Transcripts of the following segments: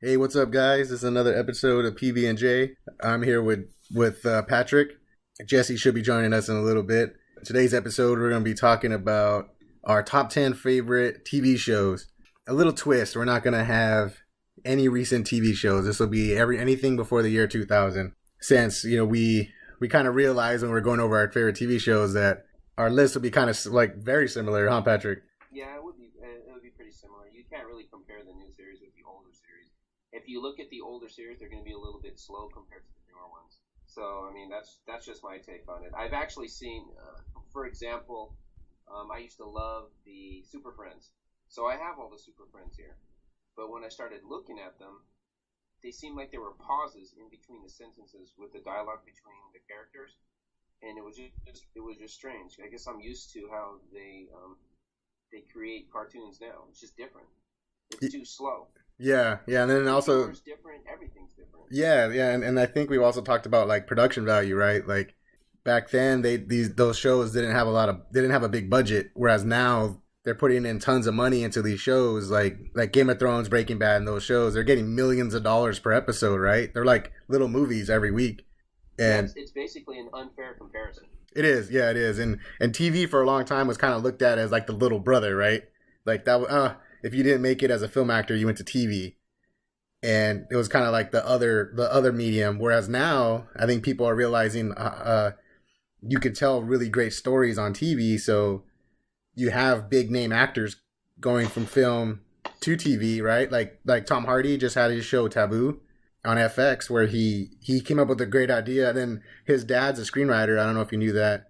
Hey, what's up, guys? This is another episode of PB&J. I'm here with Patrick. Jesse should be joining us in a little bit. Today's episode, we're going to be talking about our top 10 favorite TV shows. A little twist: we're not going to have any recent TV shows. This will be anything before the year 2000. Since we kind of realized when we were going over our favorite TV shows that our list will be kind of like very similar, huh, Patrick? Yeah, it would be. It would be pretty similar. You can't really compare the new series with the older series. If you look at the older series, they're going to be a little bit slow compared to the newer ones. So, I mean, that's just my take on it. I've actually seen, for example, I used to love the Super Friends. So I have all the Super Friends here. But when I started looking at them, they seemed like there were pauses in between the sentences with the dialogue between the characters, and it was just strange. I guess I'm used to how they create cartoons now. It's just different. It's too slow. Yeah, and then also it's different. Everything's different. Yeah, and I think we've also talked about like production value, right? Like back then, those shows didn't have a big budget, whereas now they're putting in tons of money into these shows, like Game of Thrones, Breaking Bad, and those shows. They're getting millions of dollars per episode, right? They're like little movies every week, and yeah, it's basically an unfair comparison. It is, yeah, it is, and TV for a long time was kind of looked at as like the little brother, right? Like that. If you didn't make it as a film actor, you went to TV. And it was kind of like the other medium. Whereas now, I think people are realizing you could tell really great stories on TV. So you have big name actors going from film to TV, right? Like Tom Hardy just had his show Taboo on FX, where he came up with a great idea. And then his dad's a screenwriter. I don't know if you knew that.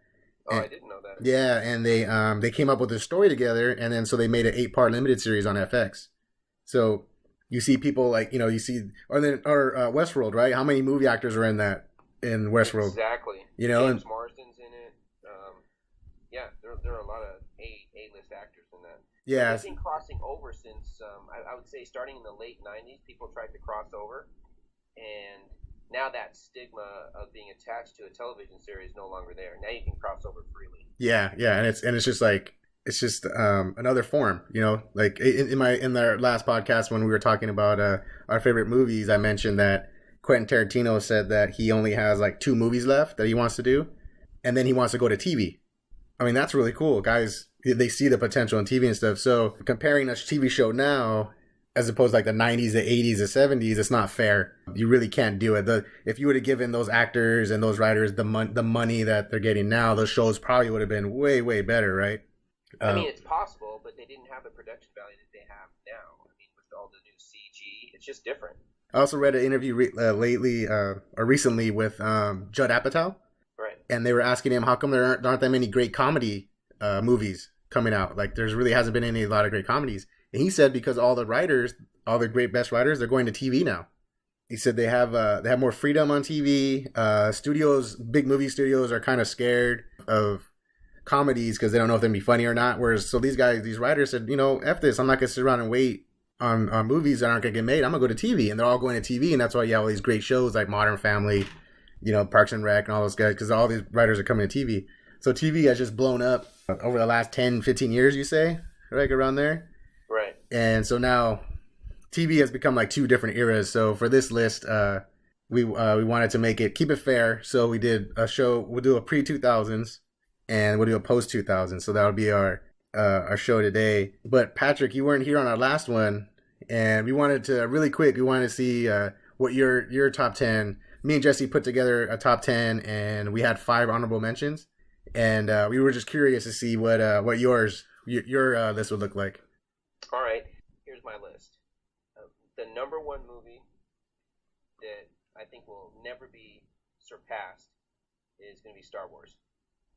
I didn't know that. Yeah, and they came up with a story together, and then so they made an 8-part limited series on FX. So you see people like or Westworld, right? How many movie actors are in Westworld? Exactly. James Marsden's in it. Yeah, there are a lot of A-list actors in that. Yeah. I've been crossing over since I would say starting in the late '90s, people tried to cross over, and now that stigma of being attached to a television series is no longer there. Now you can cross over freely. Yeah, and it's just like another form, Like in their last podcast when we were talking about our favorite movies, I mentioned that Quentin Tarantino said that he only has like 2 movies left that he wants to do, and then he wants to go to TV. I mean, that's really cool, guys. They see the potential in TV and stuff. So comparing a TV show now as opposed to like the 90s, the 80s, the 70s, it's not fair. You really can't do it. If you would have given those actors and those writers the money that they're getting now, those shows probably would have been way, way better, right? I mean, it's possible, but they didn't have the production value that they have now. I mean, with all the new CG, it's just different. I also read an interview recently with Judd Apatow. Right. And they were asking him, how come there aren't that many great comedy movies coming out? Like, there's really hasn't been a lot of great comedies. And he said because all the great best writers, they're going to TV now. He said they have more freedom on TV. Big movie studios are kind of scared of comedies because they don't know if they're gonna be funny or not. Whereas, so these writers said, F this, I'm not gonna sit around and wait on movies that aren't gonna get made. I'm gonna go to TV, and they're all going to TV, and that's why you have all these great shows like Modern Family, Parks and Rec, and all those guys, because all these writers are coming to TV. So TV has just blown up over the last 10, 15 years, you say, like around there. Right. And so now TV has become like 2 different eras. So for this list, we wanted to keep it fair. So we did a show. We'll do a pre-2000s and we'll do a post-2000s. So that'll be our show today. But Patrick, you weren't here on our last one, and we wanted to really quick. We wanted to see what your top 10. Me and Jesse put together a top 10, and we had 5 honorable mentions. And we were just curious to see what your list would look like. All right, here's my list. The number 1 movie that I think will never be surpassed is going to be Star Wars.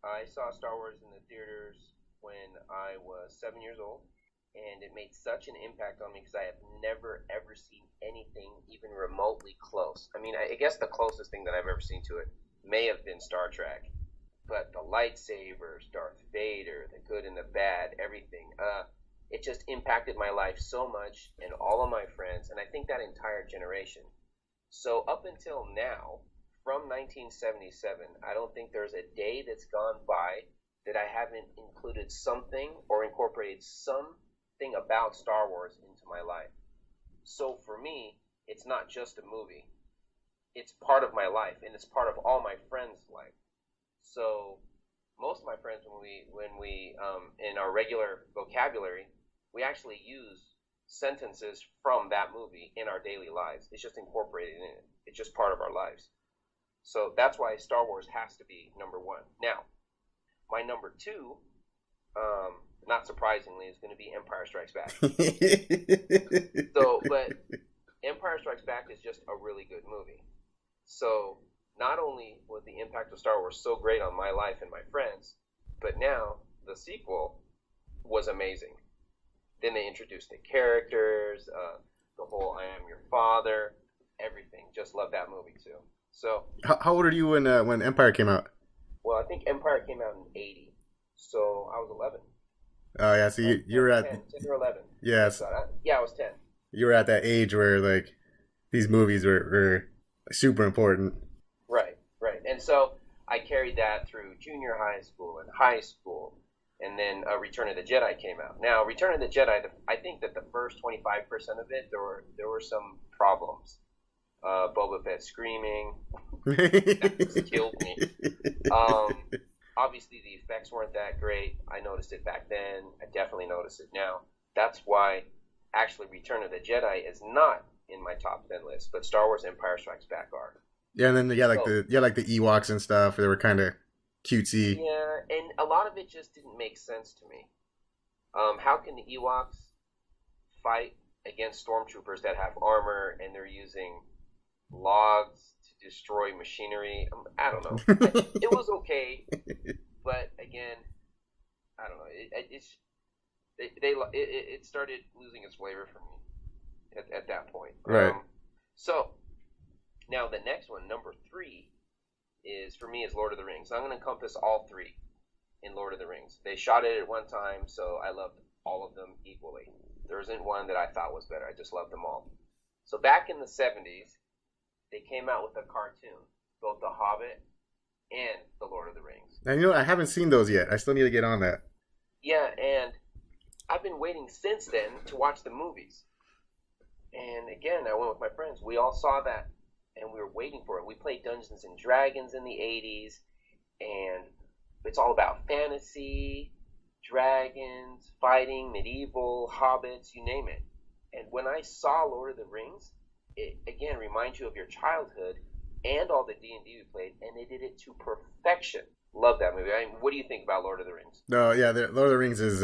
I saw Star Wars in the theaters when I was 7 years old, and it made such an impact on me because I have never, ever seen anything even remotely close. I mean, I guess the closest thing that I've ever seen to it may have been Star Trek, but the lightsabers, Darth Vader, the good and the bad, everything, it just impacted my life so much and all of my friends, and I think that entire generation. So up until now, from 1977, I don't think there's a day that's gone by that I haven't included something or incorporated something about Star Wars into my life. So for me, it's not just a movie. It's part of my life, and it's part of all my friends' life. So most of my friends, when we in our regular vocabulary, we actually use sentences from that movie in our daily lives. It's just incorporated in it. It's just part of our lives. So that's why Star Wars has to be number one. Now, my number two, not surprisingly, is going to be Empire Strikes Back. But Empire Strikes Back is just a really good movie. So not only was the impact of Star Wars so great on my life and my friends, but now the sequel was amazing. Then they introduced the characters, the whole "I am your father," everything. Just love that movie too. So how old are you when Empire came out? Well, I think Empire came out in '80, so I was 11. Oh yeah, so you were at 10 or 11. Yes. Yeah, I was 10. You were at that age where like these movies were super important. Right. And so I carried that through junior high school and high school, and then Return of the Jedi came out. Now, Return of the Jedi, I think that the first 25% of it, there were some problems. Boba Fett screaming, that just killed me. Obviously, the effects weren't that great. I noticed it back then. I definitely notice it now. That's why, actually, Return of the Jedi is not in my top 10 list, but Star Wars Empire Strikes Back are. Yeah, and then the Ewoks and stuff. They were kind of cutesy. Yeah, and a lot of it just didn't make sense to me. How can the Ewoks fight against stormtroopers that have armor and they're using logs to destroy machinery? I don't know. It was okay, but again, I don't know. It started losing its flavor for me at that point. Right. So now the next one, number 3, is Lord of the Rings. I'm going to encompass all 3 in Lord of the Rings. They shot it at one time, so I loved all of them equally. There isn't one that I thought was better. I just loved them all. So back in the 70s, they came out with a cartoon, both The Hobbit and The Lord of the Rings. And I haven't seen those yet. I still need to get on that. Yeah, and I've been waiting since then to watch the movies. And again, I went with my friends. We all saw that, and we were waiting for it. We played Dungeons and Dragons in the 80s, and it's all about fantasy, dragons, fighting, medieval, hobbits, you name it. And when I saw Lord of the Rings, it again reminds you of your childhood and all the D&D we played, and they did it to perfection. Love that movie. What do you think about Lord of the Rings? No, yeah, Lord of the Rings is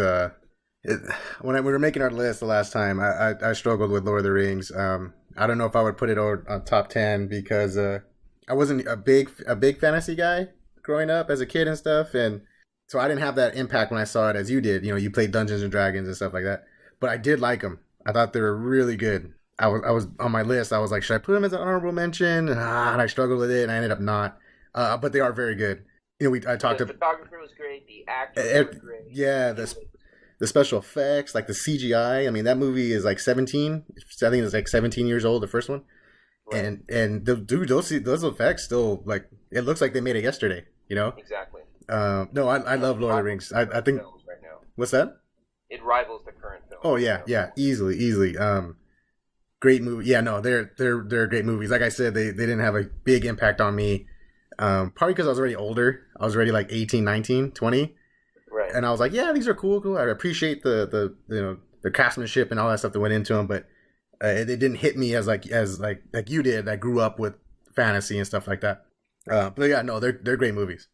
when we were making our list the last time, I struggled with Lord of the Rings. I don't know if I would put it on top 10 because I wasn't a big fantasy guy growing up as a kid and stuff, and so I didn't have that impact when I saw it as you did. You played Dungeons and Dragons and stuff like that, but I did like them. I thought they were really good. I was on my list. I was like, should I put them as an honorable mention? And I struggled with it, and I ended up not. But they are very good. I talked. The photographer was great. The actors were great. Yeah, the special effects, like the CGI. I mean, that movie is like 17. I think it's like 17 years old, the first one. Right. And those effects still, like, it looks like they made it yesterday. Exactly. No, I love Lord of the Rings. I think. Right now. What's that? It rivals the current film. Oh yeah, easily. Great movie. Yeah, no, they're great movies. Like I said, they didn't have a big impact on me. Probably because I was already older. I was already like 18, 19, 20. Right. And I was like, yeah, these are cool. I appreciate the craftsmanship and all that stuff that went into them, but it didn't hit me as you did. I grew up with fantasy and stuff like that. But yeah, no, they're great movies.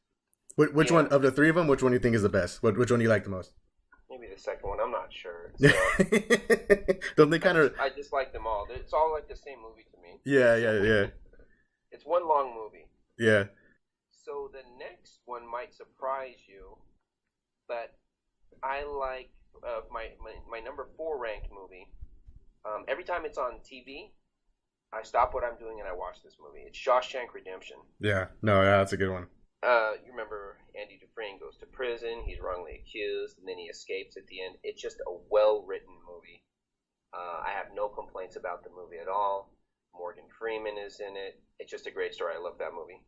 Which one of the 3 of them? Which one do you think is the best? Which one do you like the most? Maybe the second one. I'm not sure. So, don't they kind of? I just like them all. It's all like the same movie to me. Yeah. It's one long movie. Yeah. So the next one might surprise you, but I like my number 4 ranked movie. Every time it's on TV, I stop what I'm doing and I watch this movie. It's Shawshank Redemption. Yeah. No, yeah, that's a good one. You remember Andy Dufresne goes to prison, he's wrongly accused, and then he escapes at the end. It's just a well-written movie. I have no complaints about the movie at all. Morgan Freeman is in it. It's just a great story. I love that movie.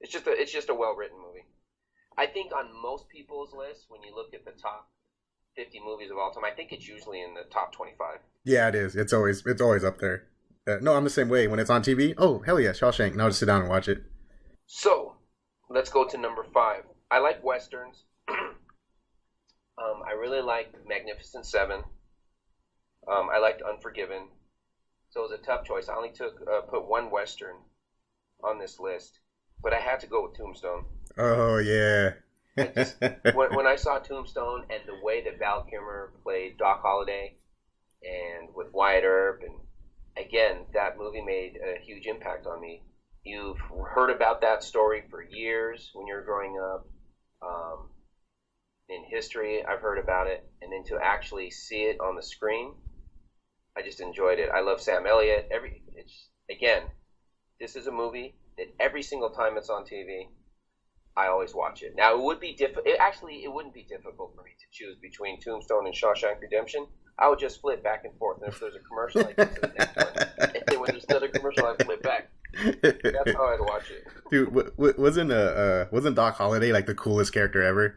It's just a well-written movie. I think on most people's lists, when you look at the top 50 movies of all time, I think it's usually in the top 25. Yeah, it is. It's always up there. No, I'm the same way. When it's on TV, oh, hell yeah, Shawshank. Now I'll just sit down and watch it. So, let's go to number 5. I like Westerns. I really liked Magnificent Seven. I liked Unforgiven. So it was a tough choice. I only put one Western on this list, but I had to go with Tombstone. Oh, yeah. when I saw Tombstone and the way that Val Kilmer played Doc Holliday and with Wyatt Earp, and again, that movie made a huge impact on me. You've heard about that story for years when you were growing up. In history, I've heard about it, and then to actually see it on the screen, I just enjoyed it. I love Sam Elliott. This is a movie that every single time it's on TV, I always watch it. Now, it would be it wouldn't be difficult for me to choose between Tombstone and Shawshank Redemption. I would just flip back and forth, and if there's a commercial, I'd get to the next one. And then when there's another commercial, I'd flip back. That's how I'd watch it. Dude, wasn't Doc Holliday like the coolest character ever?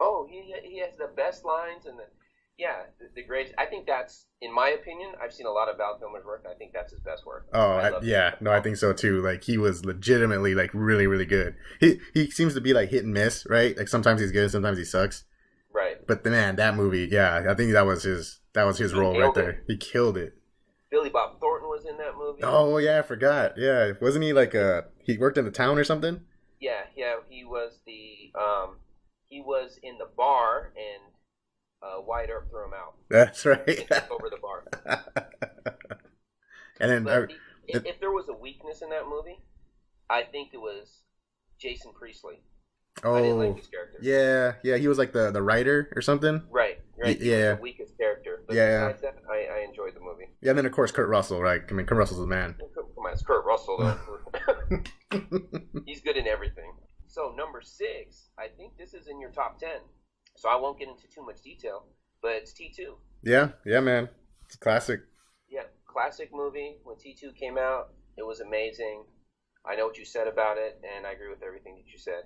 Oh, he has the best lines and the greatest. I think that's, in my opinion, I've seen a lot of Val Kilmer's work. I think that's his best work. Oh, I think so too. Like, he was legitimately like really, really good. He seems to be like hit and miss, right? Like, sometimes he's good, sometimes he sucks. Right. But that movie, yeah, I think that was his role right there. He killed it. Billy Bob Thornton was in that movie. Oh yeah, I forgot. Yeah, wasn't he like he worked in the town or something? Yeah, he was he was in the bar and Wyatt Earp threw him out. That's right. And took over the bar. And then if there was a weakness in that movie, I think it was Jason Priestley. Oh, I didn't like his character. Yeah, he was like the writer or something. Right. Yeah, he was the weakest character. But besides that, I enjoyed the movie. Yeah, and then of course Kurt Russell, right? I mean, Kurt Russell's the man. Come on, it's Kurt Russell though. He's good in everything. So number 6, I think this is in your top 10. So I won't get into too much detail, but it's T2. Yeah, man, it's a classic. Yeah, classic movie. When T2 came out, it was amazing. I know what you said about it, and I agree with everything that you said.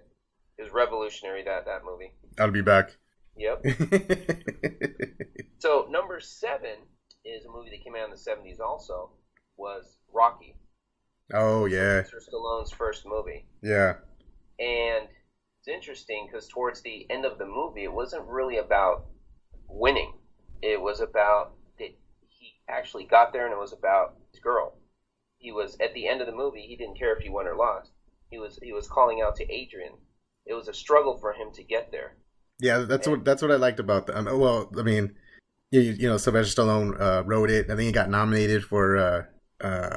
It was revolutionary, that movie. I'll be back. Yep. So number 7 is a movie that came out in the 70s also, was Rocky. Oh, yeah. Sylvester Stallone's first movie. Yeah. And it's interesting because towards the end of the movie, it wasn't really about winning. It was about that he actually got there, and it was about his girl. He was, at the end of the movie, he didn't care if he won or lost. He was calling out to Adrian. It was a struggle for him to get there. Yeah, that's what I liked about the. Well, I mean, you know, Sylvester Stallone wrote it. I think he got nominated for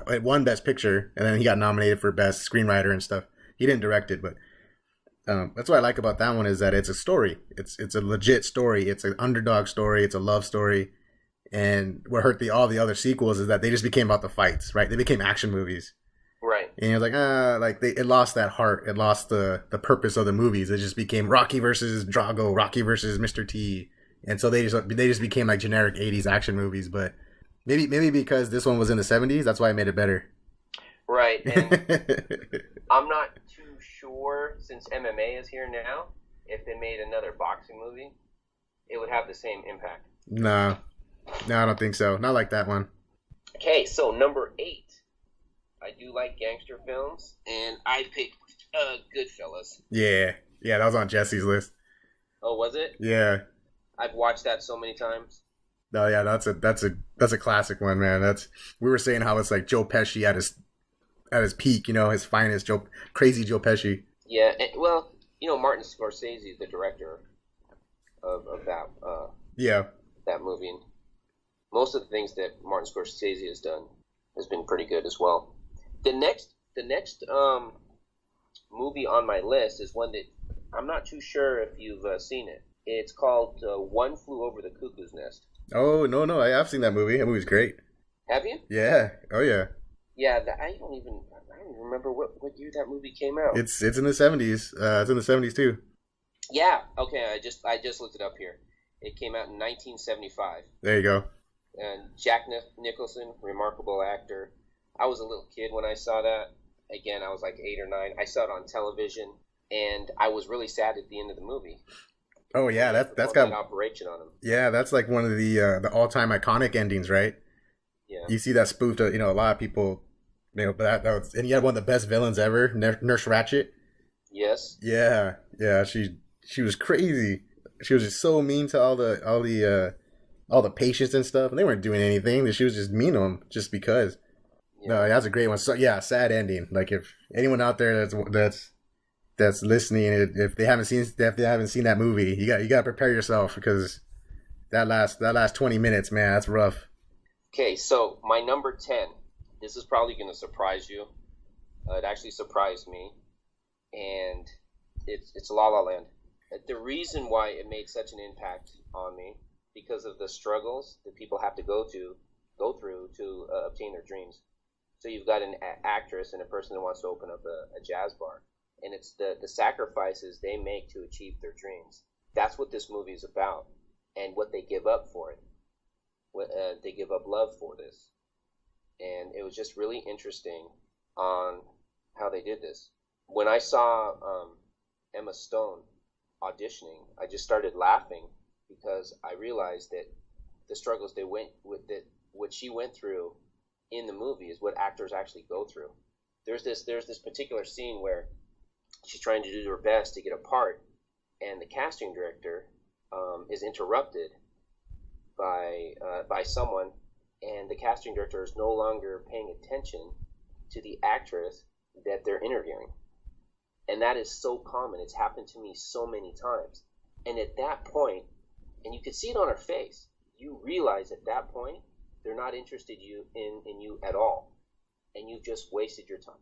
it won Best Picture, and then he got nominated for Best Screenwriter and stuff. He didn't direct it, but that's what I like about that one is that it's a story. It's a legit story. It's an underdog story. It's a love story. And what hurt all the other sequels is that they just became about the fights, right? They became action movies. Right. And you're like, it lost that heart. It lost the purpose of the movies. It just became Rocky versus Drago, Rocky versus Mr. T. And so they just became like generic 80s action movies. But maybe because this one was in the 70s, that's why I made it better. Right. And I'm not too sure, since MMA is here now, if they made another boxing movie, it would have the same impact. No, I don't think so. Not like that one. Okay, so number 8. I do like gangster films, and I picked Goodfellas. Yeah, that was on Jesse's list. Oh, was it? Yeah. I've watched that so many times. No, yeah, that's a classic one, man. We were saying how it's like Joe Pesci at his peak, you know, his finest, crazy Joe Pesci. Yeah, well, you know, Martin Scorsese is the director of that. That movie. And most of the things that Martin Scorsese has done has been pretty good as well. The next movie on my list is one that I'm not too sure if you've seen it. It's called One Flew Over the Cuckoo's Nest. Oh, no, I have seen that movie. That movie's great. Have you? Yeah. Oh, yeah. Yeah, I don't even remember what year that movie came out. It's in the 70s. It's in the 70s too. Yeah. Okay. I just looked it up here. It came out in 1975. There you go. And Jack Nicholson, remarkable actor. I was a little kid when I saw that. Again, I was like 8 or 9. I saw it on television, and I was really sad at the end of the movie. Oh yeah, that's got operation on him. Yeah, that's like one of the all-time iconic endings, right? Yeah. You see that spoofed, a lot of people, but and you had one of the best villains ever, Nurse Ratched. Yes. Yeah, she was crazy. She was just so mean to all the patients and stuff, and they weren't doing anything. She was just mean to them just because. Yeah. No, that's a great one. So yeah, sad ending. Like if anyone out there that's listening, if they haven't seen that movie, you got to prepare yourself because that last 20 minutes, man, that's rough. Okay, so my number 10. This is probably going to surprise you. It actually surprised me, and it's La La Land. The reason why it made such an impact on me because of the struggles that people have to go through to obtain their dreams. So you've got an actress and a person that wants to open up a jazz bar, and it's the sacrifices they make to achieve their dreams. That's what this movie is about, and what they give up for it. They give up love for this, and it was just really interesting on how they did this. When I saw Emma Stone auditioning, I just started laughing because I realized that the struggles they went with, that what she went through in the movie is what actors actually go through. There's this particular scene where she's trying to do her best to get a part, and the casting director is interrupted by someone, and the casting director is no longer paying attention to the actress that they're interviewing. And that is so common. It's happened to me so many times. And at that point, and you could see it on her face, you realize at that point they're not interested in you at all, and you've just wasted your time.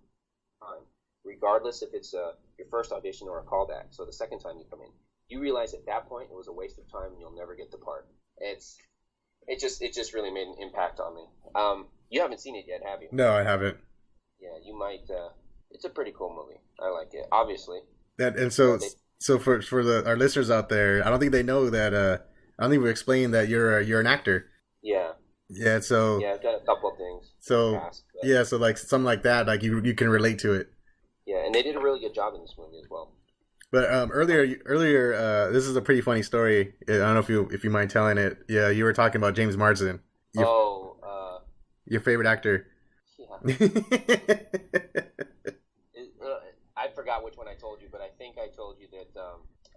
Regardless if it's your first audition or a callback. So the second time you come in, you realize at that point it was a waste of time and you'll never get the part. It just really made an impact on me. You haven't seen it yet, have you? No, I haven't. Yeah, you might. It's a pretty cool movie. I like it, obviously. And so for our listeners out there, I don't think they know that. I don't think we explained that you're an actor. Yeah. Yeah. So. Yeah, I've done a couple of things. So yeah, so like something like that, like you can relate to it. Yeah, and they did a really good job in this movie as well. But earlier, this is a pretty funny story. I don't know if you mind telling it. Yeah, you were talking about James Marsden. Your favorite actor. Yeah. I forgot which one I told you, but I think I told you that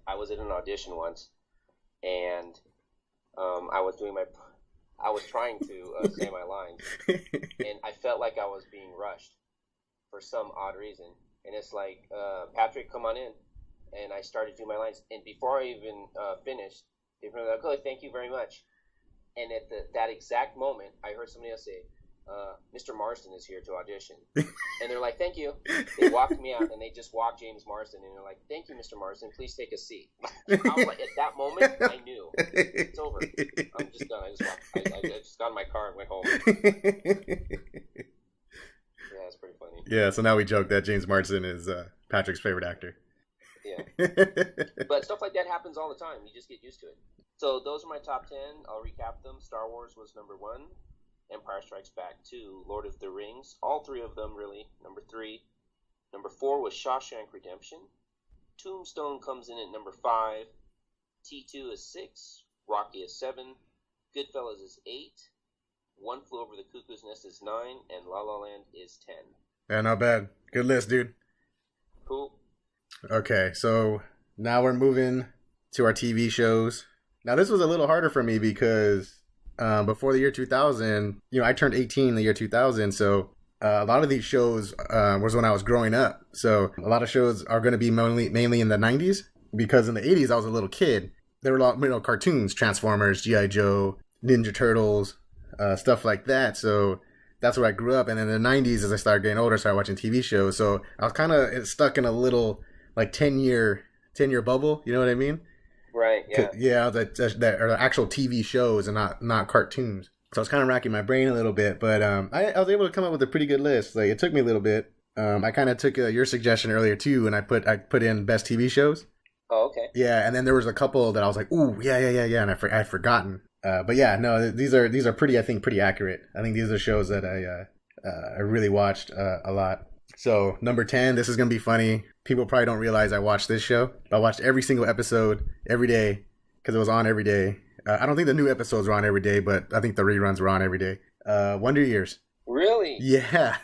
I was at an audition once, and I was trying to say my lines, and I felt like I was being rushed for some odd reason. And it's like, Patrick, come on in. And I started doing my lines. And before I even finished, they were like, okay, thank you very much. And at that exact moment, I heard somebody else say, Mr. Marsden is here to audition. And they're like, thank you. They walked me out, and they just walked James Marsden. And they're like, thank you, Mr. Marsden. Please take a seat. I was like, at that moment, I knew. It's over. I'm just done. I just got in my car and went home. Yeah, it's pretty funny. Yeah, so now we joke that James Marsden is Patrick's favorite actor. Yeah. But stuff like that happens all the time. You just get used to it. So those are my top 10. I'll recap them. Star Wars was number 1. Empire Strikes Back 2. Lord of the Rings. All 3 of them, really. Number 3. Number 4 was Shawshank Redemption. Tombstone comes in at number 5. T2 is 6. Rocky is 7. Goodfellas is 8. One Flew Over the Cuckoo's Nest is 9. And La La Land is 10. Yeah, not bad. Good list, dude. Cool. Okay, so now we're moving to our TV shows. Now, this was a little harder for me because before the year 2000, I turned 18 in the year 2000, so a lot of these shows was when I was growing up. So a lot of shows are going to be mainly in the 90s because in the 80s, I was a little kid. There were a lot of cartoons, Transformers, G.I. Joe, Ninja Turtles, stuff like that. So that's where I grew up. And in the 90s, as I started getting older, I started watching TV shows. So I was kind of stuck in a little 10-year bubble. You know what I mean? Right. Yeah. Yeah. That are actual TV shows and not cartoons. So I was kind of racking my brain a little bit, but I was able to come up with a pretty good list. Like it took me a little bit. I kind of took your suggestion earlier too, and I put in best TV shows. Oh, okay. Yeah, and then there was a couple that I was like, ooh, yeah, and I'd forgotten. But yeah, no, these are pretty accurate. I think these are shows that I really watched a lot. So number 10, this is gonna be funny. People probably don't realize I watched this show. I watched every single episode every day because it was on every day. I don't think the new episodes were on every day, but I think the reruns were on every day. Wonder Years. Really? Yeah.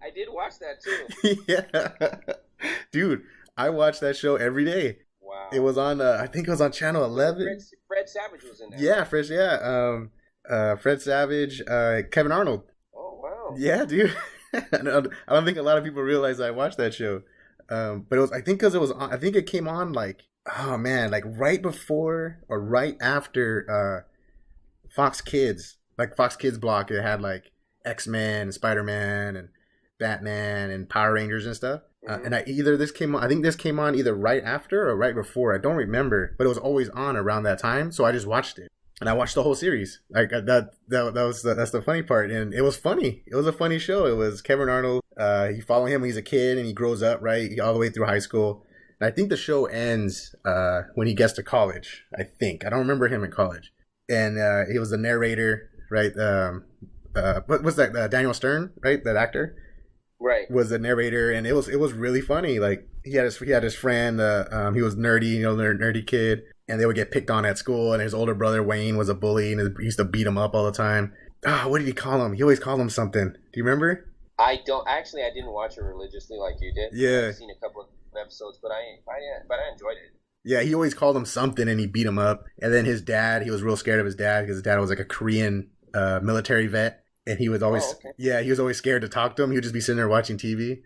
I did watch that too. Yeah. Dude, I watched that show every day. Wow. It was on, I think it was on Channel 11. Fred Savage was in there. Yeah, Fred Savage, Kevin Arnold. Oh, wow. Yeah, dude. I don't think a lot of people realize I watched that show. But it was, I think because it was on, I think it came on like, oh man, like right before or right after Fox Kids. Like Fox Kids block, it had like X-Men and Spider-Man and Batman and Power Rangers and stuff. And I think this came on either right after or right before. I don't remember, but it was always on around that time. So I just watched it, and I watched the whole series. Like that's the funny part, and it was funny. It was a funny show. It was Kevin Arnold. You follow him when he's a kid, and he grows up right all the way through high school. And I think the show ends when he gets to college. I don't remember him in college, and he was the narrator, right? What was that? Daniel Stern, right? That actor. Right. Was the narrator, and it was really funny. Like he had his friend, he was nerdy, nerdy kid, and they would get picked on at school, and his older brother Wayne was a bully, and he used to beat him up all the time. What did he call him? He always called him something. Do you remember? I didn't watch it religiously like you did. Yeah. I've seen a couple of episodes, but I enjoyed it. Yeah, he always called him something, and he beat him up. And then his dad, he was real scared of his dad because his dad was like a Korean military vet. And he was always, he was always scared to talk to him. He would just be sitting there watching TV,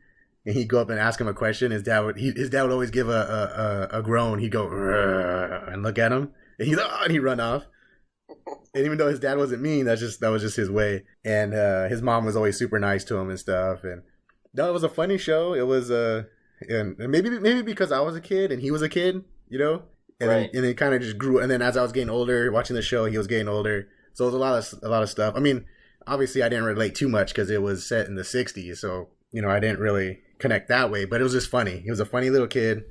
and he'd go up and ask him a question. His dad would always give a groan. He'd go and look at him, and he'd run off. And even though his dad wasn't mean, that was just his way. And his mom was always super nice to him and stuff. And no, it was a funny show. It was and maybe because I was a kid and he was a kid, and right. then it kind of just grew. And then as I was getting older, watching the show, he was getting older. So it was a lot of stuff. I mean. Obviously, I didn't relate too much because it was set in the 60s. So, I didn't really connect that way. But it was just funny. He was a funny little kid.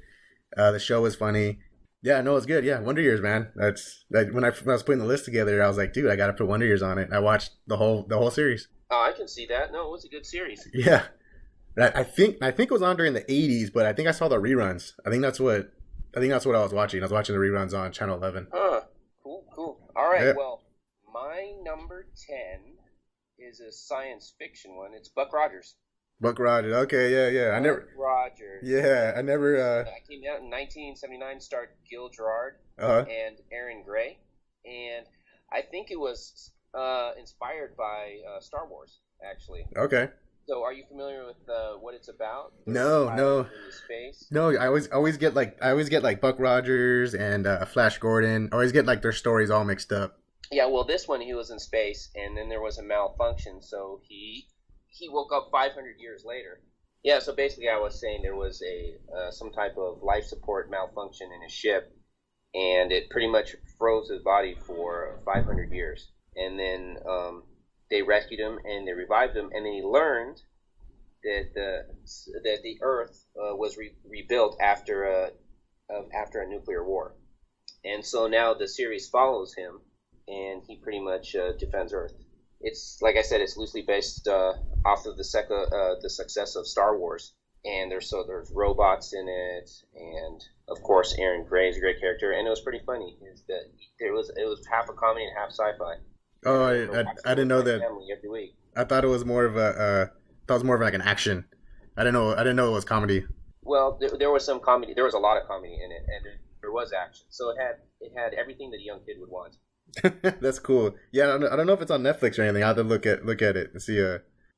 The show was funny. Yeah, no, it's good. Yeah, Wonder Years, man. When I was putting the list together, I was like, dude, I got to put Wonder Years on it. I watched the whole series. Oh, I can see that. No, it was a good series. Yeah. I think it was on during the 80s, but I think I saw the reruns. I think that's what I was watching. I was watching the reruns on Channel 11. Cool. All right, yeah. Well, my number 10... is a science fiction one. It's Buck Rogers. Buck Rogers. Okay, yeah. Buck Rogers. Yeah, I never. It came out in 1979. Starred Gil Gerard Uh-huh. and Aaron Gray, and I think it was inspired by Star Wars, actually. Okay. So, are you familiar with what it's about? No. In space? No, I always get like Buck Rogers and Flash Gordon. I always get like their stories all mixed up. Yeah, well, this one he was in space, and then there was a malfunction, so he woke up 500 years later. Yeah, so basically, I was saying there was some type of life support malfunction in his ship, and it pretty much froze his body for 500 years. And then they rescued him and they revived him, and then he learned that the Earth was rebuilt after a nuclear war, and so now the series follows him. And he pretty much defends Earth. It's like I said, it's loosely based off of the success of Star Wars, and there's robots in it, and of course Aaron Gray is a great character, and it was pretty funny. It was half a comedy and half sci-fi. Oh, I didn't know that. Every week. I thought it was more of like an action. I didn't know it was comedy. Well, there was some comedy. There was a lot of comedy in it, and there was action. So it had everything that a young kid would want. That's cool. Yeah, I don't know if it's on Netflix or anything. I have to look at it and see.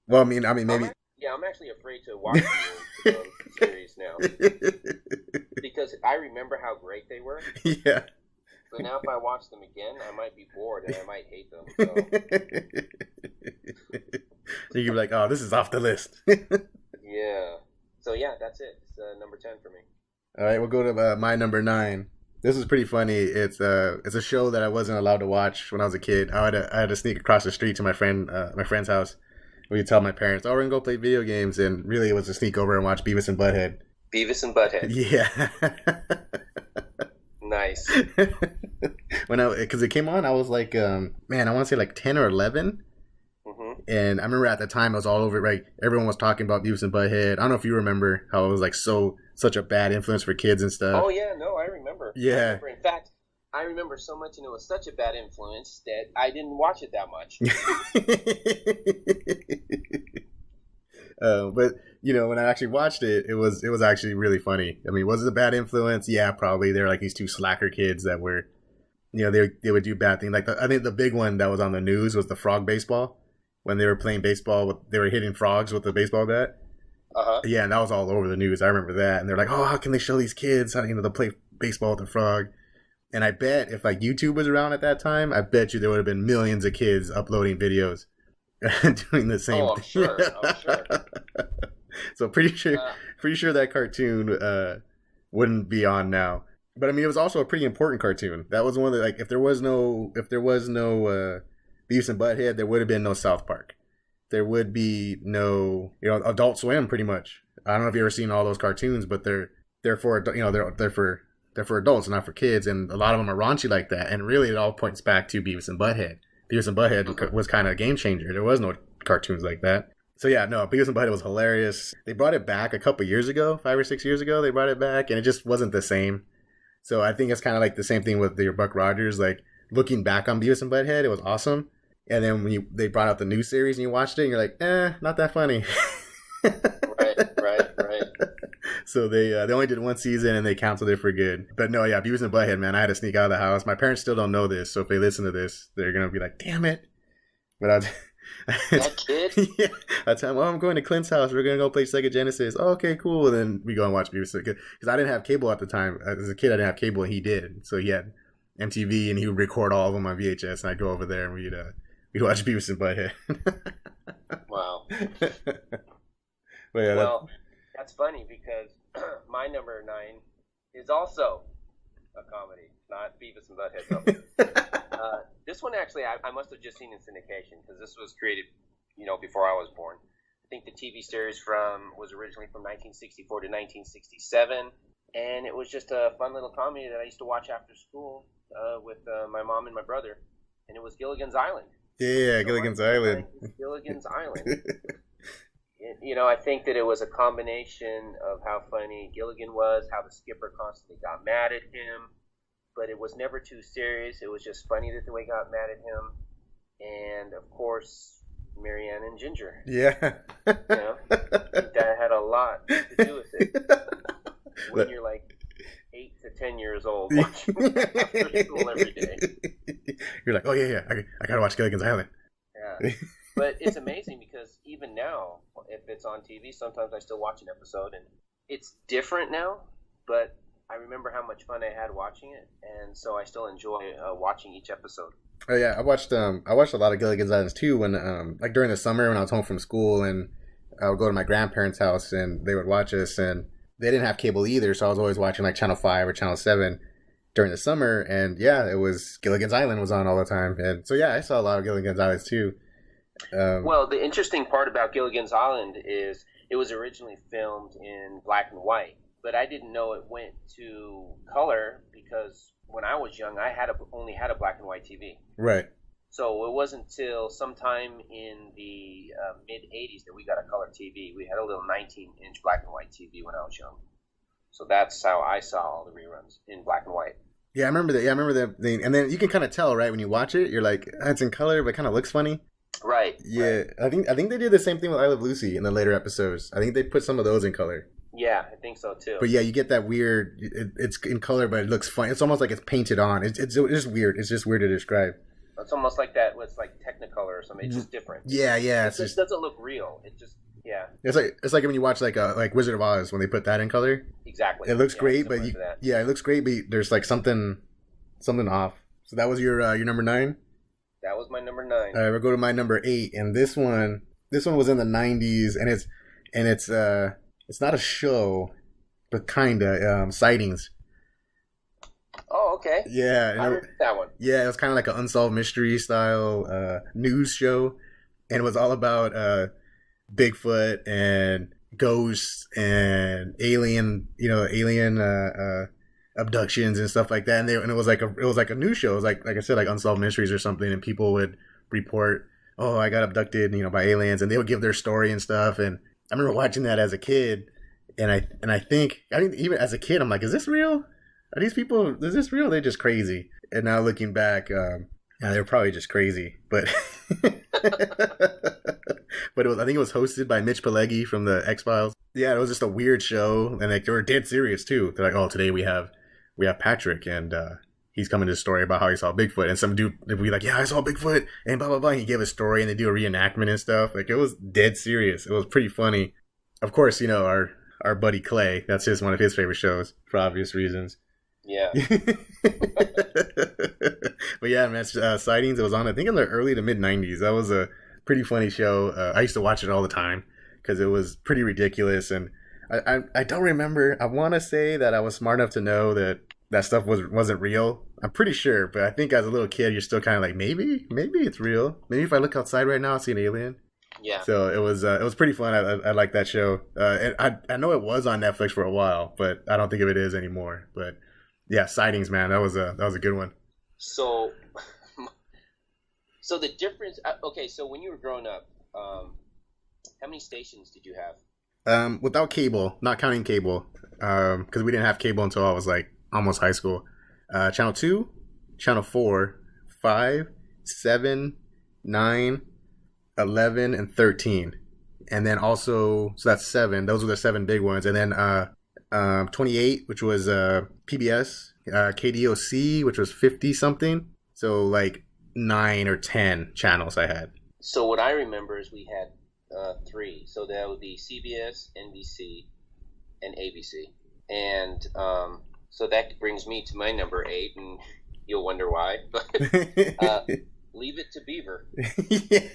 Well, I mean, maybe. I'm actually afraid to watch the series now because I remember how great they were. Yeah. So now, if I watch them again, I might be bored and I might hate them. So. You'd be like, "Oh, this is off the list." Yeah. So yeah, that's it. It's number 10 for me. All right, we'll go to my number 9. This is pretty funny. It's a show that I wasn't allowed to watch when I was a kid. I had to sneak across the street to my friend's house. We could tell my parents, "Oh, we're gonna go play video games," and really it was to sneak over and watch Beavis and Butthead. Beavis and Butthead. Yeah. Nice. Because it came on, I was like, man, I want to say like 10 or 11. Mm-hmm. And I remember at the time it was all over. Right, everyone was talking about Beavis and Butthead. I don't know if you remember how it was like such a bad influence for kids and stuff. Oh yeah, no, I remember. Yeah. In fact, I remember so much, and it was such a bad influence that I didn't watch it that much. But when I actually watched it, it was actually really funny. I mean, was it a bad influence? Yeah, probably. They're like these two slacker kids that were, they would do bad things. Like I think the big one that was on the news was the frog baseball. When they were playing baseball, they were hitting frogs with the baseball bat. Yeah, and that was all over the news. I remember that, and they're like, "Oh, how can they show these kids how to play baseball with a frog?" And I bet if like YouTube was around at that time, I bet you there would have been millions of kids uploading videos doing the same. Oh, I'm sure. I'm sure. So pretty sure that cartoon wouldn't be on now. But I mean, it was also a pretty important cartoon. That was one that, like, if there was no Beavis and Butthead, there would have been no South Park. There would be no Adult Swim, pretty much. I don't know if you've ever seen all those cartoons, but they're for they're for adults, not for kids, and a lot of them are raunchy like that. And really, it all points back to Beavis and Butthead. Beavis and Butthead was kind of a game changer. There was no cartoons like that. So yeah, no, Beavis and Butthead was hilarious. They brought it back a couple years ago, 5 or 6 years ago. They brought it back, and it just wasn't the same. So I think it's kind of like the same thing with your Buck Rogers. Like, looking back on Beavis and Butthead, it was awesome. And then when they brought out the new series and you watched it, and you're like, not that funny. Right. So they only did one season and they canceled it for good. But no, yeah, Beavis and Butthead, man, I had to sneak out of the house. My parents still don't know this, so if they listen to this, they're gonna be like, "Damn it!" But that kid. Yeah, I tell him, "Oh, I'm going to Clint's house. We're gonna go play Sega Genesis." Oh, okay, cool. And then we go and watch Beavis because I didn't have cable at the time. As a kid, I didn't have cable, and he did. So he had MTV, and he would record all of them on VHS, and I'd go over there and we'd watch Beavis and Butthead. Wow. But yeah, well, that's funny because my number 9 is also a comedy, not Beavis and Butthead. So, this one actually, I must have just seen in syndication because this was created, before I was born. I think the TV series was originally from 1964 to 1967, and it was just a fun little comedy that I used to watch after school with my mom and my brother, and it was Gilligan's Island. Yeah, Gilligan's Island. Gilligan's Island. I think that it was a combination of how funny Gilligan was, how the skipper constantly got mad at him, but it was never too serious. It was just funny that the way he got mad at him, and of course, Marianne and Ginger. Yeah. That had a lot to do with it. When you're like 8 to 10 years old watching after school every day. You're like, oh yeah, I gotta watch Gilligan's Island. Yeah. But it's amazing because even now, if it's on TV, sometimes I still watch an episode, and it's different now, but I remember how much fun I had watching it, and so I still enjoy watching each episode. Oh yeah, I watched a lot of Gilligan's Islands too when like during the summer when I was home from school, and I would go to my grandparents' house and they would watch us, and they didn't have cable either, so I was always watching like Channel 5 or Channel 7 during the summer, and yeah, it was Gilligan's Island was on all the time, and so yeah, I saw a lot of Gilligan's Islands too. Well, the interesting part about Gilligan's Island is it was originally filmed in black and white, but I didn't know it went to color because when I was young, I only had a black and white TV. Right. So it wasn't until sometime in the mid-'80s that we got a color TV. We had a little 19-inch black and white TV when I was young. So that's how I saw all the reruns in black and white. Yeah, I remember that. Yeah, I remember that thing. And then you can kind of tell, right, when you watch it, you're like, it's in color, but it kind of looks funny. Right. Yeah, right. I think they did the same thing with I Love Lucy in the later episodes. I think they put some of those in color. Yeah, I think so too. But yeah, you get that weird. It's in color, but it looks funny. It's almost like it's painted on. It's just weird. It's just weird to describe. It's almost like that. It's like Technicolor or something. It's just different. Yeah. It just doesn't look real. It just It's like when you watch like Wizard of Oz when they put that in color. Exactly. It looks great, but it looks great, but there's like something off. So that was your number 9. That was my number 9. All right, we'll go to my number 8, and this one was in the 90s, and it's not a show, but kinda Sightings. Oh, okay. Yeah, I heard that one. Yeah, it was kind of like an unsolved mystery style news show, and it was all about Bigfoot and ghosts and alien abductions and stuff like that, and it was like a news show. It was like I said, like Unsolved Mysteries or something, and people would report, oh, I got abducted, by aliens, and they would give their story and stuff. And I remember watching that as a kid, and I think even as a kid, I'm like, is this real? Are these people? Is this real? They're just crazy. And now looking back, yeah, they were probably just crazy. But but I think it was hosted by Mitch Pileggi from the X-Files. Yeah, it was just a weird show, and like they were dead serious too. They're like, "Oh, today we have Patrick, and he's coming to a story about how he saw Bigfoot." And some dude would be like, "Yeah, I saw Bigfoot," and blah blah blah. And he gave a story, and they do a reenactment and stuff. Like it was dead serious. It was pretty funny. Of course, you know our buddy Clay. That's one of his favorite shows for obvious reasons. Yeah. But yeah, man, Sightings. It was on, I think, in the early to mid '90s. That was a pretty funny show. I used to watch it all the time because it was pretty ridiculous. And I don't remember. I want to say that I was smart enough to know that stuff wasn't real. I'm pretty sure, but I think as a little kid, you're still kind of like, maybe it's real. Maybe if I look outside right now, I'll see an alien. Yeah. So it was pretty fun. I like that show. And I know it was on Netflix for a while, but I don't think it is anymore. But yeah, Sightings, man, that was a good one. So the difference. Okay, so when you were growing up, how many stations did you have? Without cable, not counting cable, because we didn't have cable until I was like almost high school. Channel 2, Channel 4, 5, 7, 9, 11, and 13. And then also, so that's 7. Those were the 7 big ones. And then 28, which was PBS, KDOC, which was 50 something. So like 9 or 10 channels I had. So what I remember is we had 3. So that would be CBS, NBC, and ABC. And so that brings me to my number 8, and you'll wonder why. But Leave It to Beaver. Yeah.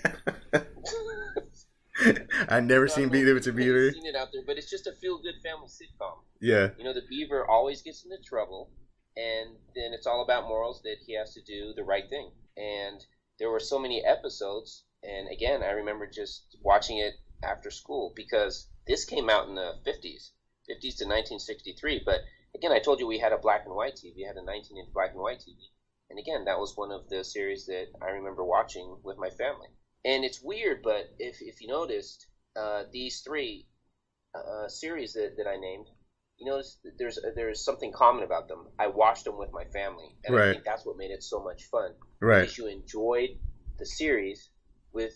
I've never seen Leave It to Beaver. I've seen it out there, but it's just a feel-good family sitcom. Yeah. You know, the beaver always gets into trouble, and then it's all about morals that he has to do the right thing. And there were so many episodes, and again, I remember just watching it after school because this came out in the 50s to 1963. But again, I told you we had a black and white TV. I had a 19-inch black and white TV. And again, that was one of the series that I remember watching with my family. And it's weird, but if you noticed, these 3 series that I named, you notice there's something common about them. I watched them with my family, and right. I think that's what made it so much fun. Right. Because you enjoyed the series with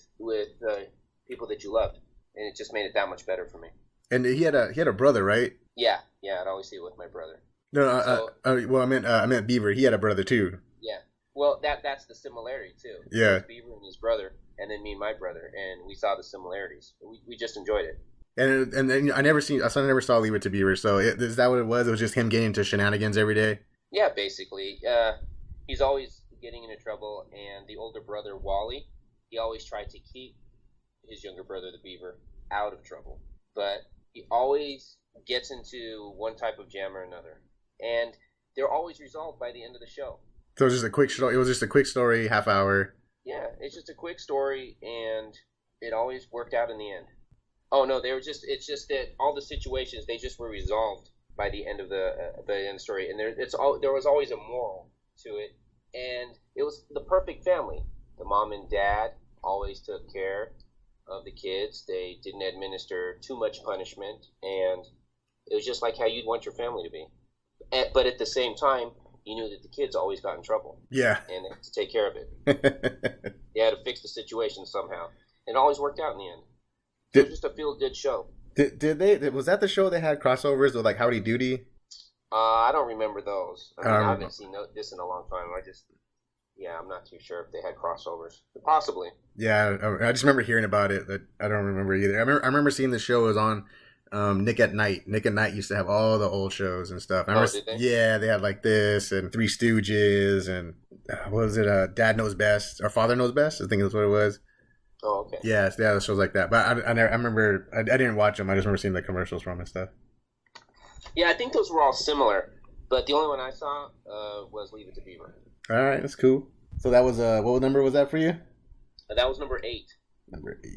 people that you loved, and it just made it that much better for me. And he had a brother, right? Yeah, I'd always see it with my brother. No, well, I meant Beaver. He had a brother too. Yeah. Well, that's the similarity too. Yeah. Beaver and his brother, and then me and my brother, and we saw the similarities. We just enjoyed it. And then I never saw Leave It to Beaver. So is that what it was? It was just him getting into shenanigans every day. Yeah, basically. He's always getting into trouble, and the older brother Wally, he always tried to keep his younger brother, the Beaver, out of trouble. But he always gets into one type of jam or another, and they're always resolved by the end of the show. So it was just a quick show. It was just a quick story, half hour. Yeah, it's just a quick story, and it always worked out in the end. Oh no, it's just that all the situations, they just were resolved by the end of the end story, and there was always a moral to it, and it was the perfect family. The mom and dad always took care of the kids. They didn't administer too much punishment, and it was just like how you'd want your family to be. But at the same time, you knew that the kids always got in trouble. Yeah. And they had to take care of it. They had to fix the situation somehow. It always worked out in the end. It was just a feel-good show. Did they? Was that the show they had crossovers with, like, Howdy Doody? I don't remember those. I haven't seen this in a long time. I'm not too sure if they had crossovers. Possibly. Yeah, I just remember hearing about it. That I don't remember either. I remember seeing the show was on Nick at Night. Nick at Night used to have all the old shows and stuff. Did they? Yeah, they had like this and Three Stooges and what was it? Dad Knows Best or Father Knows Best. I think that's what it was. Oh, okay. Yeah, they had shows like that. But I remember I didn't watch them. I just remember seeing the commercials from and stuff. Yeah, I think those were all similar. But the only one I saw was Leave It to Beaver. All right, that's cool. So that was what number was that for you? That was number 8. Number 8.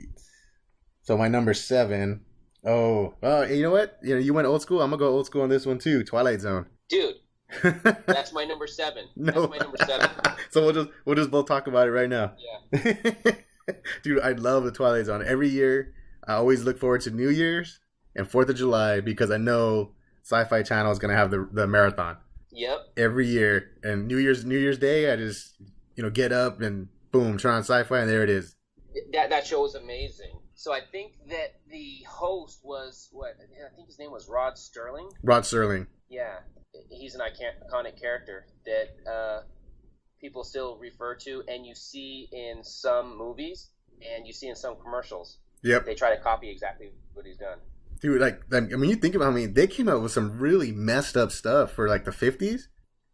So my number 7. Oh, you know what? You went old school. I'm gonna go old school on this one too. Twilight Zone. Dude, that's my number 7. No. That's my number 7. So we'll just both talk about it right now. Yeah. Dude, I love the Twilight Zone. Every year, I always look forward to New Year's and 4th of July because I know Sci-Fi Channel is gonna have the marathon. Yep. Every year. And New Year's Day, I just, get up and boom, turn on Sci-Fi, and there it is. That show was amazing. So I think that the host was I think his name was Rod Sterling. Rod Serling. Yeah, he's an iconic character that people still refer to, and you see in some movies, and you see in some commercials. Yep. They try to copy exactly what he's done. Dude, you think about, they came out with some really messed up stuff for like the 50s.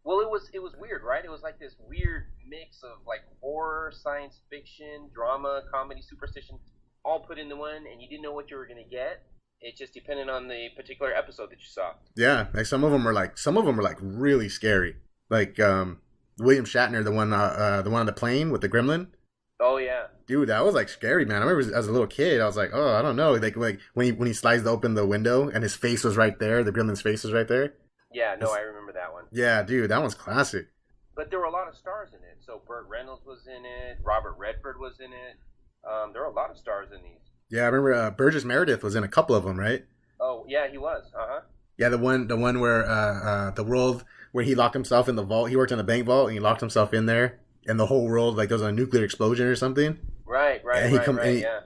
Well, it was weird, right? It was like this weird mix of like horror, science fiction, drama, comedy, superstition, all put into one, and you didn't know what you were going to get. It just depended on the particular episode that you saw. Yeah, like some of them were like really scary. Like William Shatner, the one on the plane with the gremlin. Oh yeah, dude, that was like scary, man. I remember as a little kid, I was like, oh, I don't know, like when he slides open the window and his face was right there, the gremlin's face was right there. Yeah, no, I remember that one. Yeah, dude, that one's classic. But there were a lot of stars in it. So Burt Reynolds was in it. Robert Redford was in it. There were a lot of stars in these. Yeah, I remember Burgess Meredith was in a couple of them, right? Oh, yeah, he was. Uh-huh. Yeah, the one where the world where he locked himself in the vault. He worked in the bank vault and he locked himself in there, and the whole world there was a nuclear explosion or something. Right. And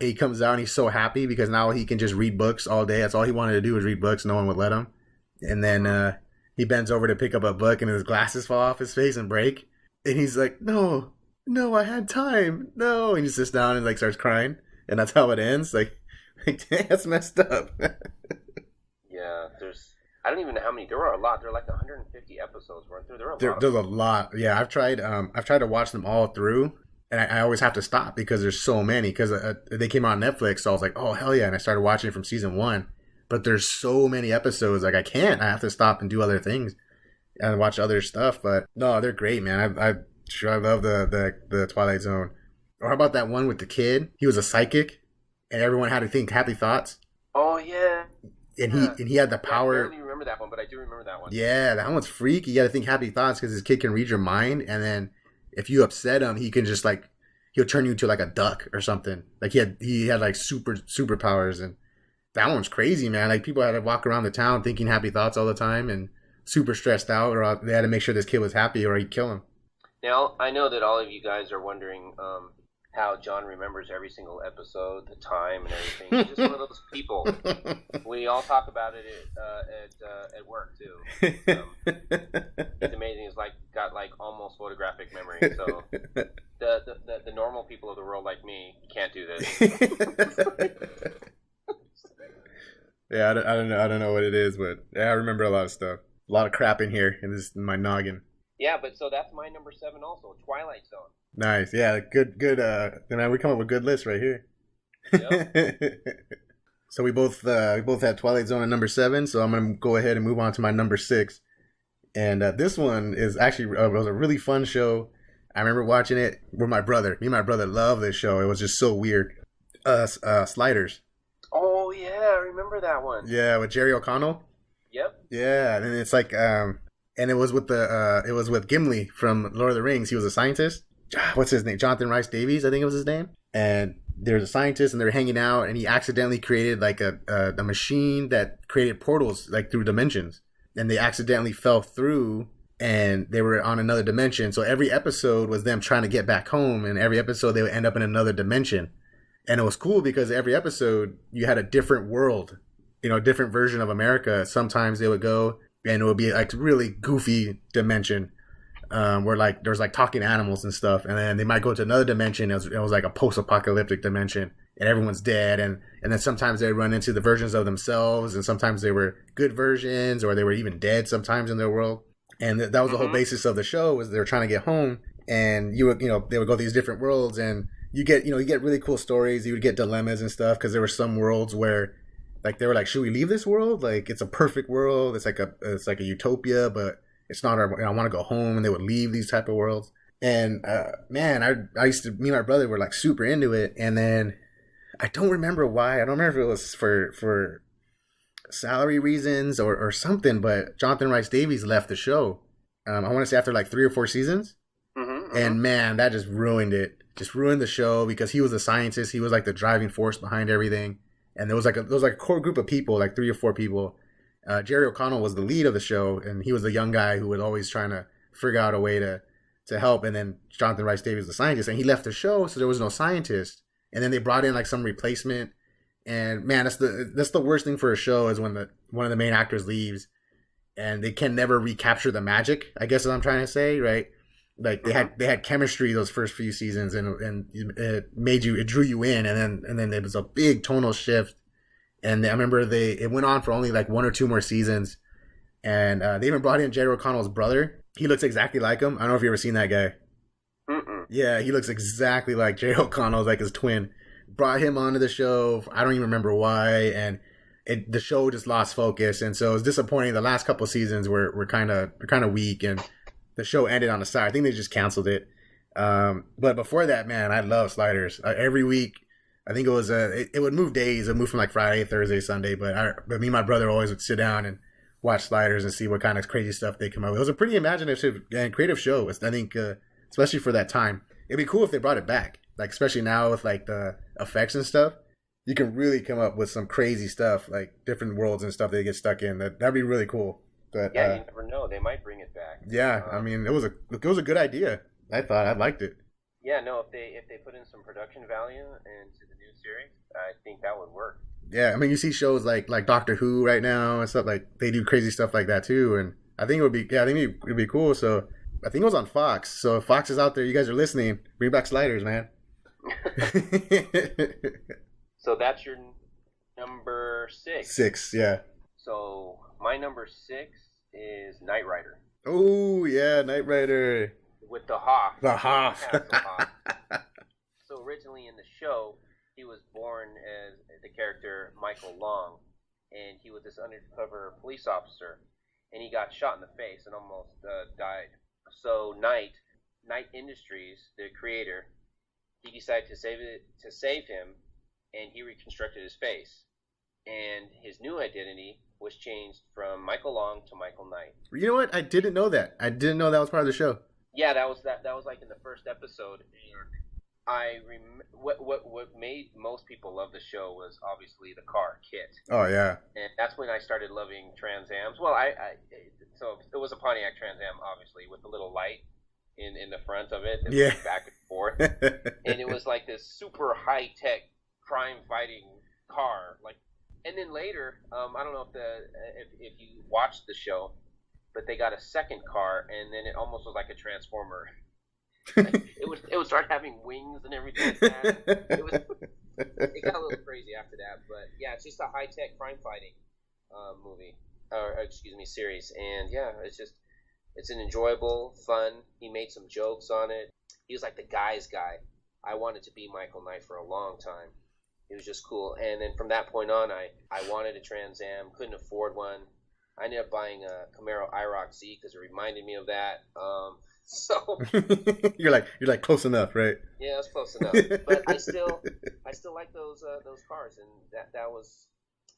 he comes out and he's so happy because now he can just read books all day. That's all he wanted to do was read books. No one would let him. And then he bends over to pick up a book and his glasses fall off his face and break. And he's like, no, I had time. No. And he sits down and like starts crying. And that's how it ends. Like dang, that's messed up. Yeah, I don't even know how many. There were a lot. There were like 150 episodes, weren't there? There's a lot. Yeah, I've tried to watch them all through. And I always have to stop because there's so many. Because they came out on Netflix, so I was like, oh, hell yeah. And I started watching from season 1. But there's so many episodes, like I can't. I have to stop and do other things and watch other stuff. But no, they're great, man. I love the Twilight Zone. Or how about that one with the kid? He was a psychic, and everyone had to think happy thoughts. Oh yeah. And he had the power. I barely remember that one, but I do remember that one. Yeah, that one's freaky. You got to think happy thoughts because this kid can read your mind, and then if you upset him, he can just like he'll turn you into like a duck or something. Like he had like superpowers, and that one's crazy, man. Like people had to walk around the town thinking happy thoughts all the time and super stressed out, or they had to make sure this kid was happy or he'd kill him. Now I know that all of you guys are wondering how John remembers every single episode, the time, and everything. He's just one of those people. We all talk about it at work too. It's amazing. He's got almost photographic memory. So the normal people of the world like me can't do this. Yeah, I don't know what it is, but yeah, I remember a lot of stuff. A lot of crap in here in my noggin. Yeah, but so that's my number 7 also, Twilight Zone. Nice. Yeah, good. Man, we come up with good lists right here. Yep. So we both had Twilight Zone at number 7. So I'm gonna go ahead and move on to my number 6. And this one is actually was a really fun show. I remember watching it with my brother. Me and my brother loved this show. It was just so weird. Sliders. Oh yeah, I remember that one. Yeah, with Jerry O'Connell. Yep. Yeah, and it's like and it was with Gimli from Lord of the Rings. He was a scientist. What's his name? Jonathan Rhys Davies, I think it was his name. And there's a scientist, and they're hanging out, and he accidentally created like a machine that created portals like through dimensions, and they accidentally fell through, and they were on another dimension. So every episode was them trying to get back home, and every episode they would end up in another dimension. And it was cool because every episode you had a different world, a different version of America. Sometimes they would go and it would be like really goofy dimension where like there's like talking animals and stuff. And then they might go to another dimension. It was like a post-apocalyptic dimension and everyone's dead. And then sometimes they run into the versions of themselves, and sometimes they were good versions or they were even dead sometimes in their world. And that was the whole basis of the show, was they were trying to get home, and they would go to these different worlds, and you get really cool stories. You would get dilemmas and stuff because there were some worlds where like they were like, should we leave this world? Like it's a perfect world. It's like a utopia, but it's not our. I want to go home, and they would leave these type of worlds. And man, I used to, me and my brother were like super into it, and then I don't remember why. I don't remember if it was for salary reasons or something, but Jonathan Rhys Davies left the show. I want to say after like 3 or 4 seasons. And man, that just ruined it. Just ruined the show because he was a scientist. He was like the driving force behind everything. And there was like a core group of people, like 3 or 4 people. Jerry O'Connell was the lead of the show, and he was the young guy who was always trying to figure out a way to help. And then Jonathan Rhys Davies was the scientist, and he left the show, so there was no scientist. And then they brought in like some replacement. And man, that's the worst thing for a show is when one of the main actors leaves, and they can never recapture the magic. I guess what I'm trying to say, right? Like they had chemistry those first few seasons, and it drew you in, and then it was a big tonal shift. And I remember it went on for only like 1 or 2 more seasons, and they even brought in Jerry O'Connell's brother. He looks exactly like him. I don't know if you ever seen that guy. Mm-mm. Yeah, he looks exactly like Jerry O'Connell, like his twin. Brought him onto the show. I don't even remember why, and the show just lost focus, and so it was disappointing. The last couple seasons were kind of weak, and the show ended on a sour. I think they just canceled it. But before that, man, I love Sliders. Every week, I think it was it would move days. It would move from like Friday, Thursday, Sunday. But me and my brother always would sit down and watch Sliders and see what kind of crazy stuff they come up with. It was a pretty imaginative and creative show. I think, especially for that time, it'd be cool if they brought it back. Like especially now with like the effects and stuff, you can really come up with some crazy stuff, like different worlds and stuff they get stuck in. That'd be really cool. But yeah, you never know. They might bring it back. Yeah, I mean, it was a good idea. I thought I liked it. Yeah, no, if they put in some production value into the new series, I think that would work. Yeah, I mean, you see shows like Doctor Who right now and stuff, like they do crazy stuff like that too, and I think it would be cool. So I think it was on Fox. So if Fox is out there, you guys are listening, bring back Sliders, man. So that's your number 6. 6, yeah. So my number 6 is Knight Rider. Oh yeah, Knight Rider. With the Hoff. The Hoff. So originally in the show, he was born as the character Michael Long, and he was this undercover police officer, and he got shot in the face and almost died. So Knight Industries, the creator, he decided to save him, and he reconstructed his face. And his new identity was changed from Michael Long to Michael Knight. You know what? I didn't know that. I didn't know that was part of the show. Yeah, that was like in the first episode. What made most people love the show was obviously the car, Kit. Oh yeah. And that's when I started loving Trans Ams. Well, so it was a Pontiac Trans Am, obviously, with the little light in the front of it that went back and forth. And it was like this super high tech crime fighting car. Like, and then later, I don't know if you watched the show, but they got a second car, and then it almost was like a transformer. it would start having wings and everything like that. It got a little crazy after that, but yeah, it's just a high tech crime fighting series, and yeah, it's an enjoyable, fun. He made some jokes on it. He was like the guy's guy. I wanted to be Michael Knight for a long time. It was just cool, and then from that point on, I wanted a Trans Am, couldn't afford one. I ended up buying a Camaro IROC Z because it reminded me of that. So you're like close enough, right? Yeah, it's close enough. But I still like those cars, and that was.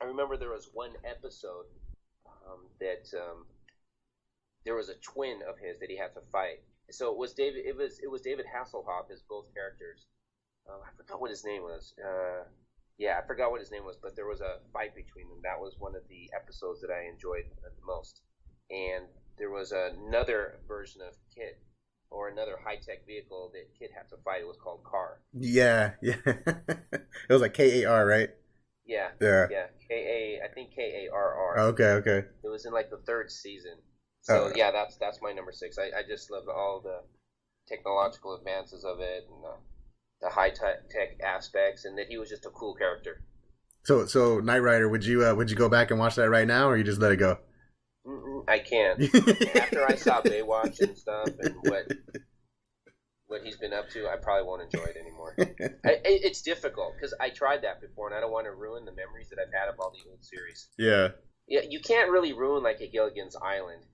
I remember there was one episode that there was a twin of his that he had to fight. So it was David. It was David Hasselhoff as both characters. I forgot what his name was. I forgot what his name was, but there was a fight between them. That was one of the episodes that I enjoyed the most. And there was another version of Kit, or another high-tech vehicle that Kit had to fight. It was called Car. Yeah. It was like KAR, right? Yeah. I think KARR. Okay. It was in like the 3rd season. So yeah, that's my number 6. I just love all the technological advances of it, and the high tech aspects, and that he was just a cool character. So Knight Rider, would you go back and watch that right now, or you just let it go? I can't. After I saw Baywatch and stuff, and what he's been up to, I probably won't enjoy it anymore. It's difficult because I tried that before, and I don't want to ruin the memories that I've had of all the old series. Yeah, you can't really ruin like a Gilligan's Island.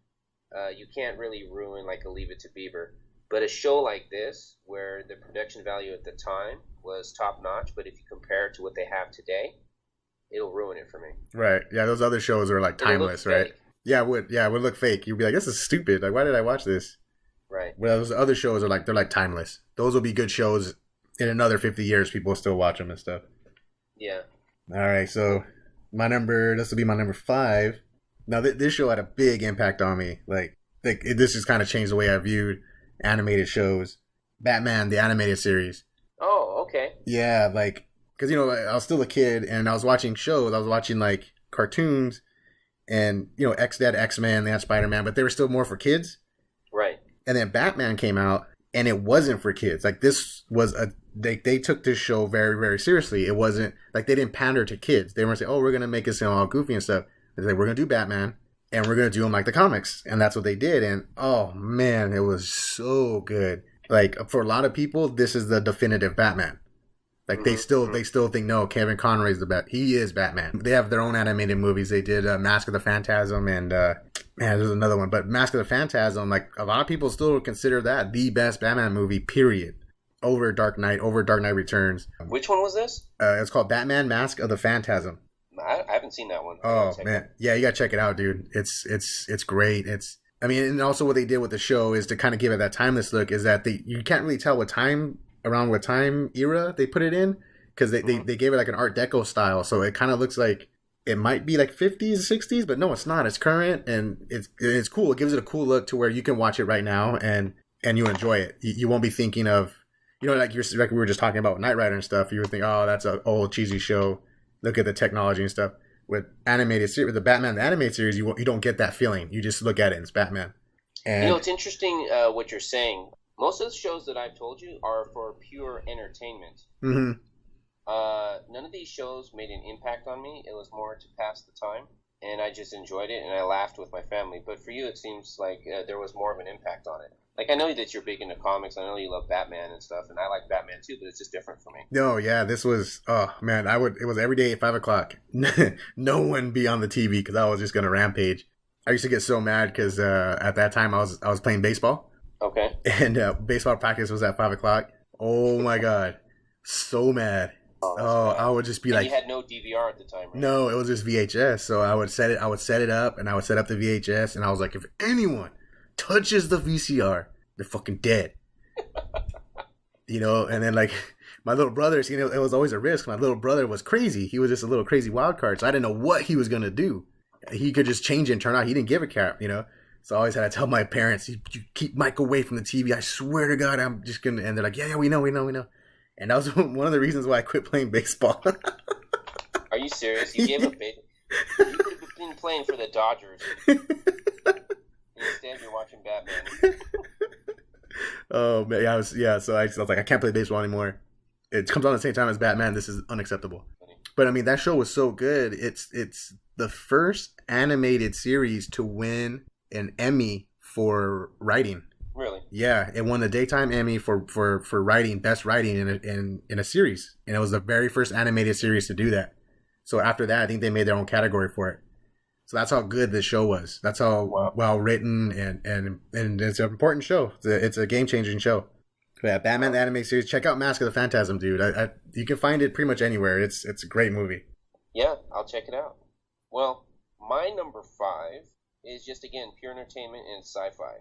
You can't really ruin like a Leave It to Beaver. But a show like this, where the production value at the time was top notch, but if you compare it to what they have today, it'll ruin it for me. Right. Yeah, those other shows are like timeless, right? Yeah, it would look fake. You'd be like, this is stupid. Like, why did I watch this? Right. Well, those other shows are like, they're like timeless. Those will be good shows in another 50 years. People will still watch them and stuff. Yeah. All right. So this will be my number 5. Now, this show had a big impact on me. This has kind of changed the way I viewed animated shows. Batman, the animated series. Oh, okay. Yeah, because, I was still a kid and I was watching shows. I was watching, cartoons and, X-Dead, X-Men, they had Spider-Man, but they were still more for kids. Right. And then Batman came out and it wasn't for kids. This was they took this show very, very seriously. It wasn't, they didn't pander to kids. They weren't saying, oh, we're going to make it sound all goofy and stuff. They're like, we're going to do Batman. And we're going to do them like the comics. And that's what they did. And, oh, man, it was so good. For a lot of people, this is the definitive Batman. They still think, no, Kevin Conroy's the Bat. He is Batman. They have their own animated movies. They did Mask of the Phantasm and, there's another one. But Mask of the Phantasm, a lot of people still consider that the best Batman movie, period. Over Dark Knight Returns. Which one was this? It's called Batman Mask of the Phantasm. I haven't seen that one. Oh man, yeah, you gotta check it out, dude. It's great. And also what they did with the show is to kind of give it that timeless look. Is that you can't really tell what time era they put it in, because they gave it an Art Deco style, so it kind of looks like it might be 50s, 60s, but no, it's not. It's current and it's cool. It gives it a cool look to where you can watch it right now and you enjoy it. You won't be thinking of, we were just talking about Knight Rider and stuff. You would think, oh, that's an old cheesy show. Look at the technology and stuff. With the Batman the animated series, you don't get that feeling. You just look at it and it's Batman. And it's interesting what you're saying. Most of the shows that I've told you are for pure entertainment. Mm-hmm. None of these shows made an impact on me. It was more to pass the time, and I just enjoyed it, and I laughed with my family. But for you, it seems like there was more of an impact on it. I know that you're big into comics. I know you love Batman and stuff, and I like Batman too, but it's just different for me. No, yeah, this was, oh man, it was every day at 5 o'clock. No one be on the TV because I was just going to rampage. I used to get so mad because at that time I was playing baseball. Okay. And baseball practice was at 5 o'clock. Oh my God. So mad. Oh, I would just be and you had no DVR at the time, right? No, it was just VHS. So I would set it up, and I would set up the VHS, and I was like, if anyone touches the VCR, they're fucking dead. And then my little brother, it was always a risk. My little brother was crazy. He was just a little crazy wild card. So I didn't know what he was going to do. He could just change it and turn out. He didn't give a crap, So I always had to tell my parents, you keep Mike away from the TV. I swear to God, I'm just going to. And they're like, yeah, we know. And that was one of the reasons why I quit playing baseball. Are you serious? You gave up baseball? You could have been playing for the Dodgers. Instead, you're watching Batman. Oh man, So I was like, I can't play baseball anymore. It comes on at the same time as Batman. This is unacceptable. But that show was so good. It's the first animated series to win an Emmy for writing. Really? Yeah, it won the daytime Emmy for writing, best writing in a series, and it was the very first animated series to do that. So after that, I think they made their own category for it. So that's how good this show was. That's how well written and it's an important show. It's a game changing show. But yeah, Batman the animated series. Check out Mask of the Phantasm, dude. You can find it pretty much anywhere. It's a great movie. Yeah, I'll check it out. Well, my number 5 is just again pure entertainment and sci-fi.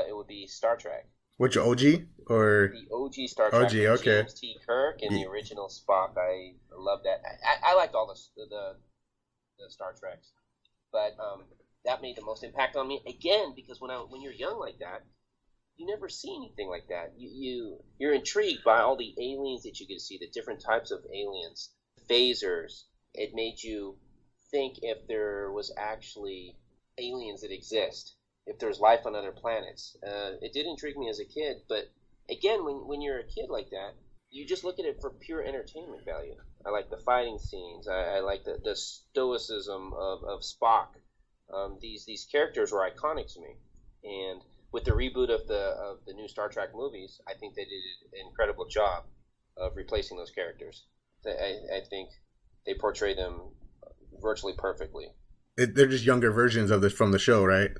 It would be Star Trek. Which OG or the OG Star Trek? OG, okay. James T. Kirk and the original Spock. I love that. I liked all the Star Treks, but that made the most impact on me again because when you're young like that, you never see anything like that. You're intrigued by all the aliens that you get to see, the different types of aliens, phasers. It made you think if there was actually aliens that exist. If there's life on other planets. It did intrigue me as a kid, but again, when you're a kid like that, you just look at it for pure entertainment value. I like the fighting scenes. I like the stoicism of Spock. These characters were iconic to me, and with the reboot of the new Star Trek movies, I think they did an incredible job of replacing those characters. I think they portray them virtually perfectly. They're just younger versions of from the show, right?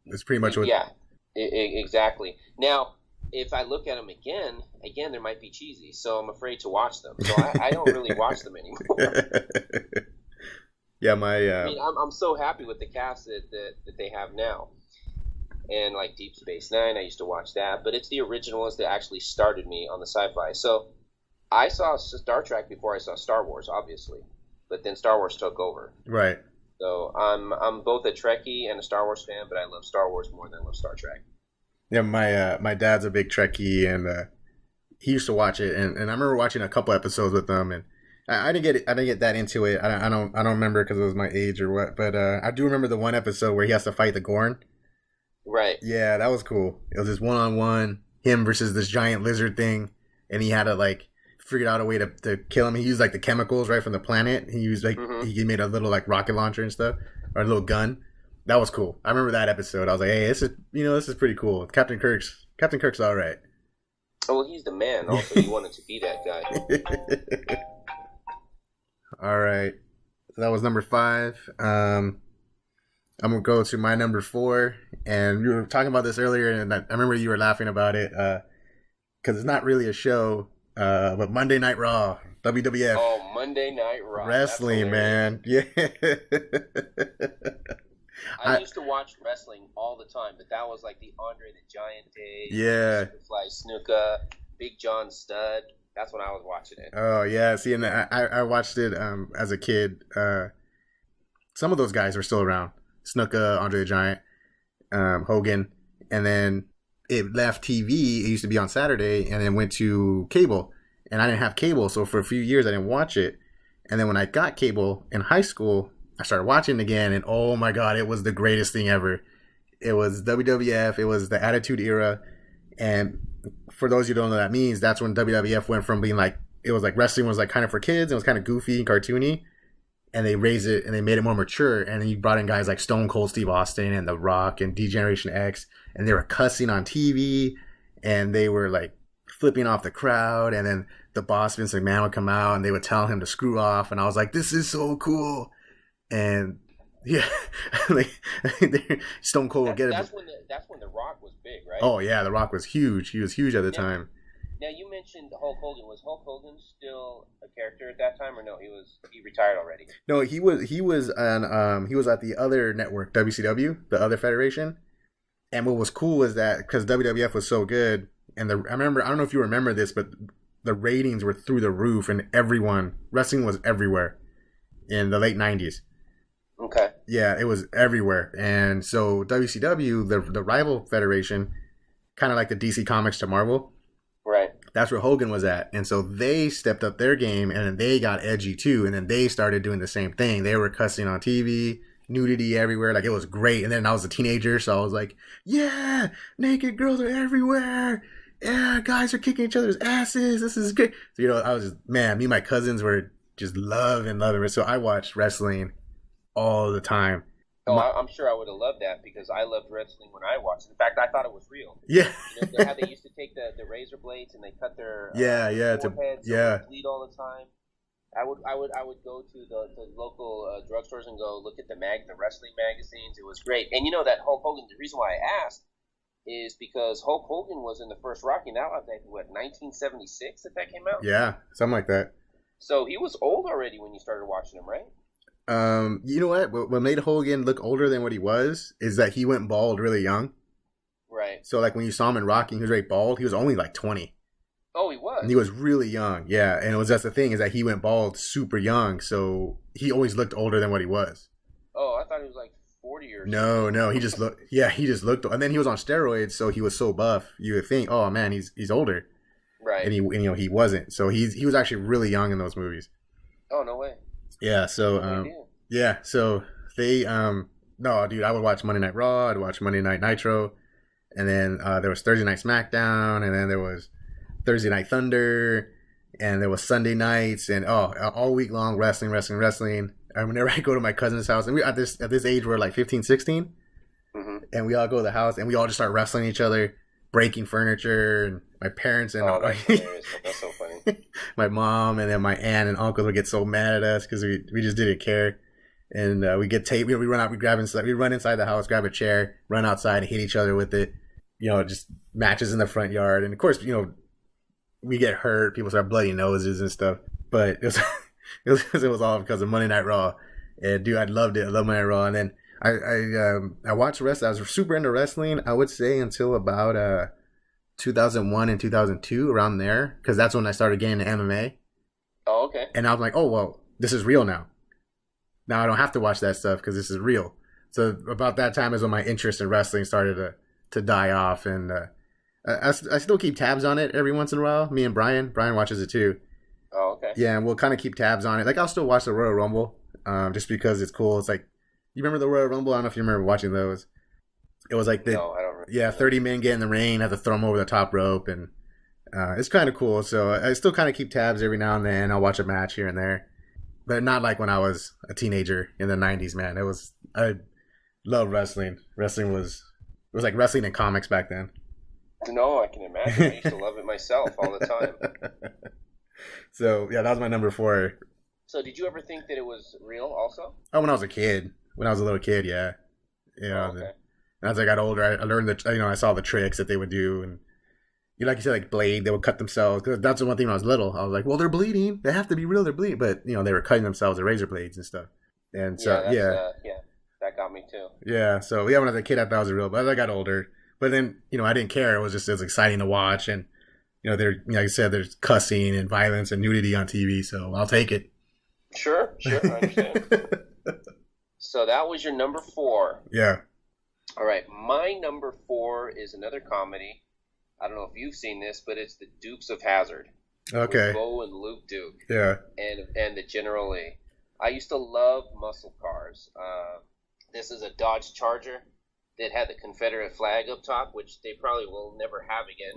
It's pretty much what... Yeah, exactly. Now, if I look at them again, there might be cheesy, so I'm afraid to watch them. So I don't really watch them anymore. Yeah, I'm so happy with the cast that they have now. And like Deep Space Nine, I used to watch that, but it's the original ones that actually started me on the sci-fi. So I saw Star Trek before I saw Star Wars, obviously, but then Star Wars took over. Right. So I'm both a Trekkie and a Star Wars fan, but I love Star Wars more than I love Star Trek. Yeah, my dad's a big Trekkie, and he used to watch it, and I remember watching a couple episodes with him, and I didn't get that into it. I don't remember because it was my age or what, but I do remember the one episode where he has to fight the Gorn. Right. Yeah, that was cool. It was this 1-on-1, him versus this giant lizard thing, and he had to like figure out a way to kill him. He used like the chemicals right from the planet. He used like he made a little like rocket launcher and stuff, or a little gun. That was cool. I remember that episode. I was like, hey, this is pretty cool. Captain Kirk's all right. Oh, well, he's the man. Also, he wanted to be that guy. All right. So that was number 5. I'm going to go to my number 4. And we were talking about this earlier, and I remember you were laughing about it because it's not really a show, but Monday Night Raw, WWF. Oh, Monday Night Raw. Wrestling, man. Yeah. I used to watch wrestling all the time, but that was like the Andre the Giant days. Yeah. Superfly Snuka, Big John Studd. That's when I was watching it. Oh, yeah. See, and I watched it as a kid. Some of those guys were still around. Snuka, Andre the Giant, Hogan. And then it left TV. It used to be on Saturday, and then went to cable. And I didn't have cable, so for a few years I didn't watch it. And then when I got cable in high school, I started watching it again, and oh my god, it was the greatest thing ever. It was WWF. It was the Attitude Era. And for those who don't know what that means, that's when WWF went from being like, it was like wrestling was like kind of for kids. It was kind of goofy and cartoony. And they raised it and they made it more mature. And then you brought in guys like Stone Cold Steve Austin and The Rock and D-Generation X. And they were cussing on TV. And they were like flipping off the crowd. And then the boss, Vince McMahon, would come out and they would tell him to screw off. And I was like, this is so cool. And yeah, like Stone Cold would get it. That's when The Rock was big, right? Oh yeah, The Rock was huge. He was huge at the time. Now you mentioned Hulk Hogan. Was Hulk Hogan still a character at that time, or no? He retired already. No, he was at the other network, WCW, the other federation. And what was cool was that because WWF was so good, and I don't know if you remember this, but the ratings were through the roof, and wrestling was everywhere in the late 90s. Okay. Yeah, it was everywhere. And so WCW, the rival federation, kind of like the DC Comics to Marvel. Right. That's where Hogan was at. And so they stepped up their game, and then they got edgy too. And then they started doing the same thing. They were cussing on TV, nudity everywhere. Like, it was great. And then I was a teenager, so I was like, yeah, naked girls are everywhere. Yeah, guys are kicking each other's asses. This is great. So, I was just, man, me and my cousins were just loving it. So I watched wrestling all the time. Oh, I'm sure I would have loved that because I loved wrestling when I watched it. In fact, I thought it was real. Yeah. How they used to take the razor blades and they cut their foreheads so they bleed all the time. I would go to the local drugstores and go look at the wrestling magazines. It was great. And that Hulk Hogan, the reason why I asked is because Hulk Hogan was in the first Rocky. Now I think 1976 that came out. Yeah, something like that. So he was old already when you started watching him, right? You know what made Hogan look older than what he was is that he went bald really young. Right. So like when you saw him in Rocky, he was very bald. He was only like 20. Oh, he was? And he was really young. Yeah. And that's the thing is that he went bald super young. So he always looked older than what he was. Oh, I thought he was like 40 or something. No, he just looked, and then he was on steroids. So he was so buff. You would think, oh man, he's older. Right. And he wasn't. So he was actually really young in those movies. Oh, no way. Yeah, so so they no, dude, I would watch Monday Night Raw, I'd watch Monday Night Nitro, and then there was Thursday Night SmackDown, and then there was Thursday Night Thunder, and there was Sunday nights, and all week long wrestling. And whenever I go to my cousin's house, and we at this age we're like 15, 16, and we all go to the house and we all just start wrestling each other, breaking furniture, and my parents and that's so funny. My mom and then my aunt and uncle would get so mad at us because we just didn't care. And we get tape. We run out. We run inside the house, grab a chair, run outside, and hit each other with it. Just matches in the front yard. And of course, we get hurt. People start bloody noses and stuff. But it was all because of Monday Night Raw. And dude, I loved it. I love Monday Night Raw. And then I watched wrestling. I was super into wrestling, I would say, until about 2001 and 2002, around there, because that's when I started getting into MMA. Oh, okay. And I was like, oh well, this is real now. now I don't have to watch that stuff because this is real. So about that time is when my interest in wrestling started to die off, and I still keep tabs on it every once in a while. Me and Brian watches it too. Oh, okay. Yeah, and we'll kind of keep tabs on it. Like I'll still watch the Royal Rumble, just because it's cool. It's like, you remember the Royal Rumble? I don't know if you remember watching those. It was like no, I don't remember. Yeah, 30 men get in the ring, have to throw them over the top rope, and it's kind of cool. So I still kind of keep tabs every now and then. I'll watch a match here and there, but not like when I was a teenager in the 90s, man. I love wrestling. Wrestling was like wrestling in comics back then. No, I can imagine. I used to love it myself all the time. So yeah, that was my number 4. So did you ever think that it was real also? Oh, when I was a kid. When I was a little kid, yeah. Okay. As I got older, I learned I saw the tricks that they would do, and like you said, like Blade, they would cut themselves. Cause that's the one thing when I was little. I was like, well, they're bleeding. They have to be real. They're bleeding, but they were cutting themselves with razor blades and stuff. And so that got me too. Yeah, so when I was a kid, I thought it was real, but as I got older, but then I didn't care. It was exciting to watch, and there, like I said, there's cussing and violence and nudity on TV, so I'll take it. Sure, I understand. So that was your number 4. Yeah. All right, my number 4 is another comedy. I don't know if you've seen this, but it's the Dukes of Hazzard. Okay. With Bo and Luke Duke. Yeah. And the General Lee. I used to love muscle cars. This is a Dodge Charger that had the Confederate flag up top, which they probably will never have again.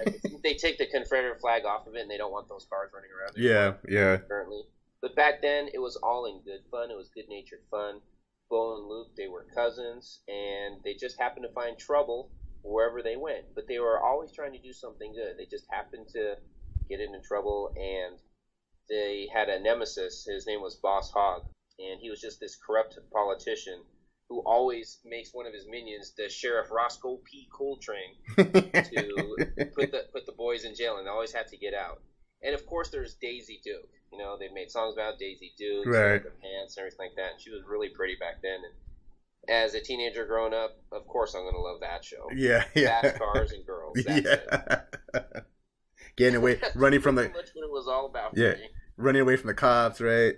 I think they take the Confederate flag off of it, and they don't want those cars running around anymore. Yeah. Currently. But back then, it was all in good fun. It was good-natured fun. Bo and Luke, they were cousins, and they just happened to find trouble wherever they went. But they were always trying to do something good. They just happened to get into trouble, and they had a nemesis. His name was Boss Hogg, and he was just this corrupt politician who always makes one of his minions, the Sheriff Roscoe P. Coltrane, to put the boys in jail, and they always had to get out. And of course, there's Daisy Duke. They've made songs about Daisy Duke, right, her pants and everything like that. And she was really pretty back then. And as a teenager growing up, of course, I'm going to love that show. Yeah. Fast cars and girls. That's it. Getting away, running from the. Pretty much what it was all about. Yeah, for me. Running away from the cops, right?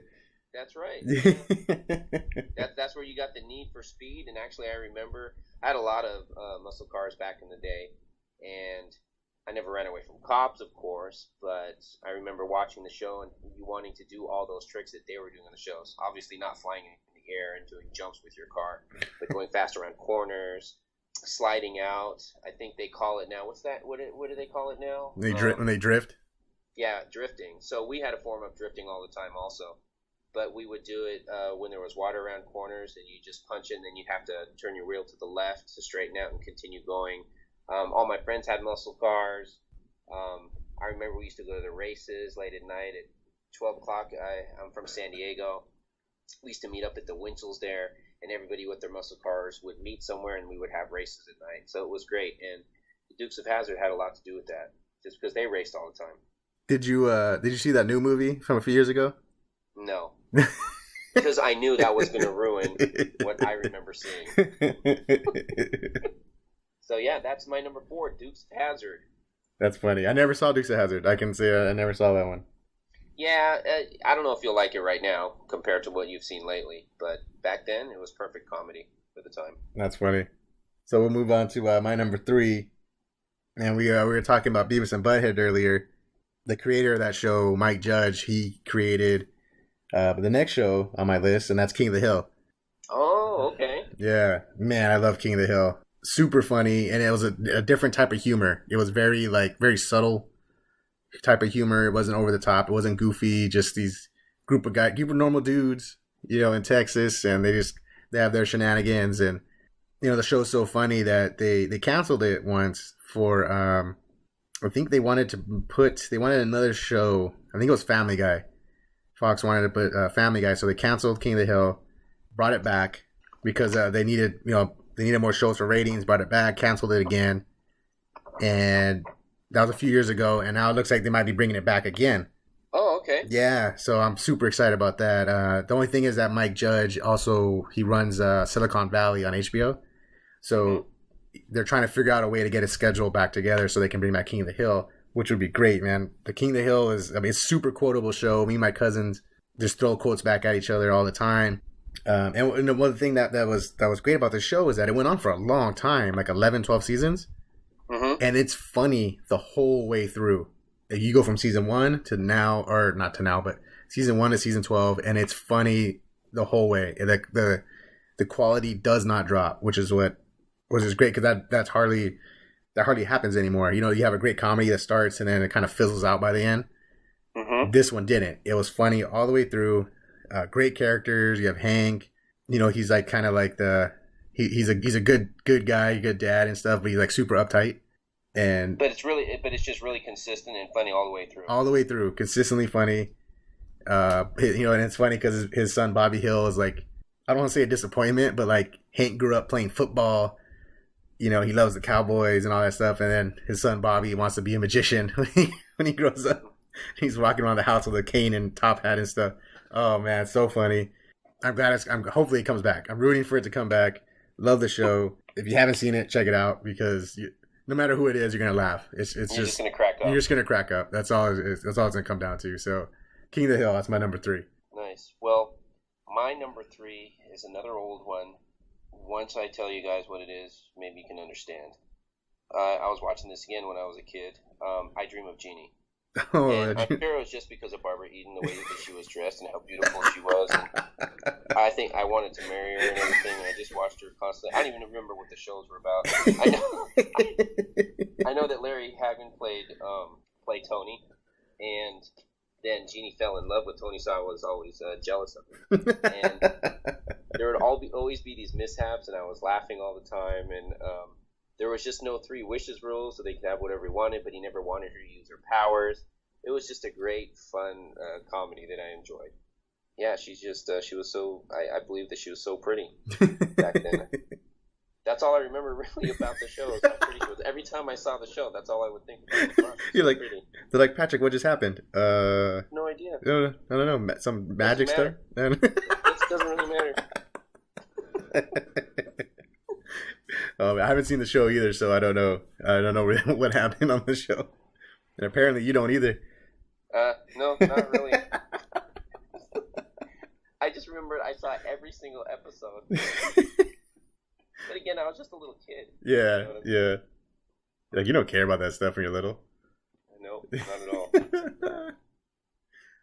That's right. That's where you got the need for speed. And actually, I remember I had a lot of muscle cars back in the day, and I never ran away from cops, of course, but I remember watching the show and you wanting to do all those tricks that they were doing on the shows. Obviously not flying in the air and doing jumps with your car, but going fast around corners, sliding out. I think they call it now. What's that? What do they call it now? When they drift? Yeah, drifting. So we had a form of drifting all the time also. But we would do it when there was water around corners, and you just punch it, and then you'd have to turn your wheel to the left to straighten out and continue going. All my friends had muscle cars. I remember we used to go to the races late at night at 12 o'clock. I'm from San Diego. We used to meet up at the Winchells there, and everybody with their muscle cars would meet somewhere, and we would have races at night. So it was great, and the Dukes of Hazzard had a lot to do with that, just because they raced all the time. Did you see that new movie from a few years ago? No. Because I knew that was going to ruin what I remember seeing. So yeah, that's my number 4, Dukes of Hazzard. That's funny. I never saw Dukes of Hazzard. I can say I never saw that one. Yeah, I don't know if you'll like it right now compared to what you've seen lately, but back then it was perfect comedy for the time. That's funny. So we'll move on to my number 3, and we were talking about Beavis and Butthead earlier. The creator of that show, Mike Judge, he created the next show on my list, and that's King of the Hill. Oh, okay. Yeah, man, I love King of the Hill. Super funny, and it was a different type of humor. It was very subtle type of humor. It wasn't over the top. It wasn't goofy. Just these group of normal dudes, in Texas, and they have their shenanigans. And the show's so funny that they canceled it once for I think they wanted another show. I think it was Family Guy. Fox wanted to put Family Guy, so they canceled King of the Hill, brought it back because they needed more shows for ratings, brought it back, canceled it again. And that was a few years ago, and now it looks like they might be bringing it back again. Oh, okay. Yeah, so I'm super excited about that. The only thing is that Mike Judge also, he runs Silicon Valley on HBO. So they're trying to figure out a way to get a schedule back together so they can bring back King of the Hill, which would be great, man. The King of the Hill is, it's a super quotable show. Me and my cousins just throw quotes back at each other all the time. And one thing that was great about the show is that it went on for a long time, like 11, 12 seasons. Mm-hmm. And it's funny the whole way through. You go from season 1 to now, or not to now, but season 1 to season 12, and it's funny the whole way. The quality does not drop, which is great, because that hardly happens anymore. You know, you have a great comedy that starts and then it kind of fizzles out by the end. Mm-hmm. This one didn't. It was funny all the way through. Great characters. You have Hank. You know, he's like kind of like he's a good guy, good dad and stuff, but he's like super uptight. But it's just really consistent and funny all the way through. All the way through, consistently funny. You know, and it's funny because his son Bobby Hill is like, I don't want to say a disappointment, but like Hank grew up playing football. You know, he loves the Cowboys and all that stuff, and then his son Bobby wants to be a magician when he grows up. He's walking around the house with a cane and top hat and stuff. Oh man, it's so funny. I'm glad hopefully it comes back. I'm rooting for it to come back. Love the show. If you haven't seen it, check it out, because no matter who it is, you're gonna laugh. You're just gonna crack up. You're just gonna crack up. That's all it's gonna come down to. So, King of the Hill. That's my number 3. Nice. Well, my number 3 is another old one. Once I tell you guys what it is, maybe you can understand. I was watching this again when I was a kid. I Dream of Jeannie. Oh, and I'm sure it was just because of Barbara Eden, the way that she was dressed and how beautiful she was. And I think I wanted to marry her and everything, and I just watched her constantly. I don't even remember what the shows were about. I know that Larry Hagman played Tony, and then Jeannie fell in love with Tony, so I was always jealous of him. And there would always be these mishaps, and I was laughing all the time, and there was just no 3 wishes rule, so they could have whatever he wanted, but he never wanted her to use her powers. It was just a great, fun comedy that I enjoyed. Yeah, she's just, she was so, I believe that she was so pretty back then. That's all I remember really about the show, is how pretty she was. Every time I saw the show, that's all I would think about. You're like, pretty. They're like, Patrick, what just happened? No idea. I don't know. Some magic stuff? It doesn't really matter. I haven't seen the show either, so I don't know. I don't know what happened on the show, and apparently you don't either. No, not really. I just remembered I saw every single episode. But again, I was just a little kid. Yeah, you know yeah. Like, you don't care about that stuff when you're little. No, not at all.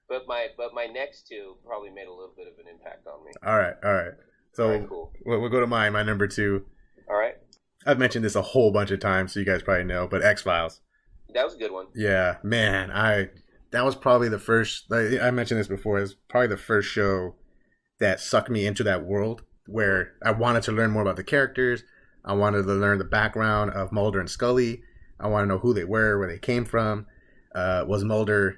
But my next 2 probably made a little bit of an impact on me. All right. So all right, cool. We'll go to mine. My number 2. All right. I've mentioned this a whole bunch of times, so you guys probably know, but X-Files. That was a good one. Yeah, man. That was probably the first, like, I mentioned this before, it was probably the first show that sucked me into that world where I wanted to learn more about the characters. I wanted to learn the background of Mulder and Scully. I want to know who they were, where they came from. Was Mulder,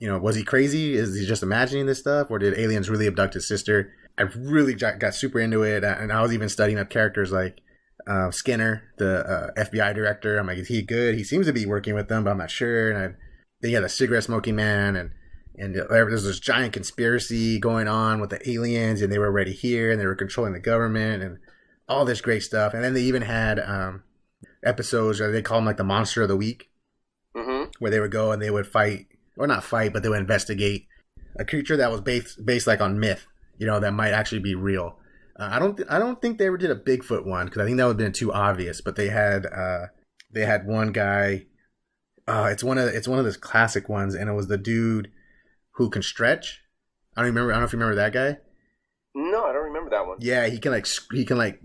was he crazy? Is he just imagining this stuff? Or did aliens really abduct his sister? I really got super into it. And I was even studying up characters like Skinner, the FBI director. I'm like, is he good? He seems to be working with them, but I'm not sure. And then you had a cigarette smoking man, and there's this giant conspiracy going on with the aliens, and they were already here, and they were controlling the government, and all this great stuff. And then they even had episodes, or they call them like the Monster of the Week, where they would go and they would fight, or not fight, but they would investigate a creature that was based like on myth, that might actually be real. I don't think they ever did a Bigfoot one, because I think that would have been too obvious. But they had one guy. It's one of those classic ones, and it was the dude who can stretch. I don't know if you remember that guy. No, I don't remember that one. Yeah, he can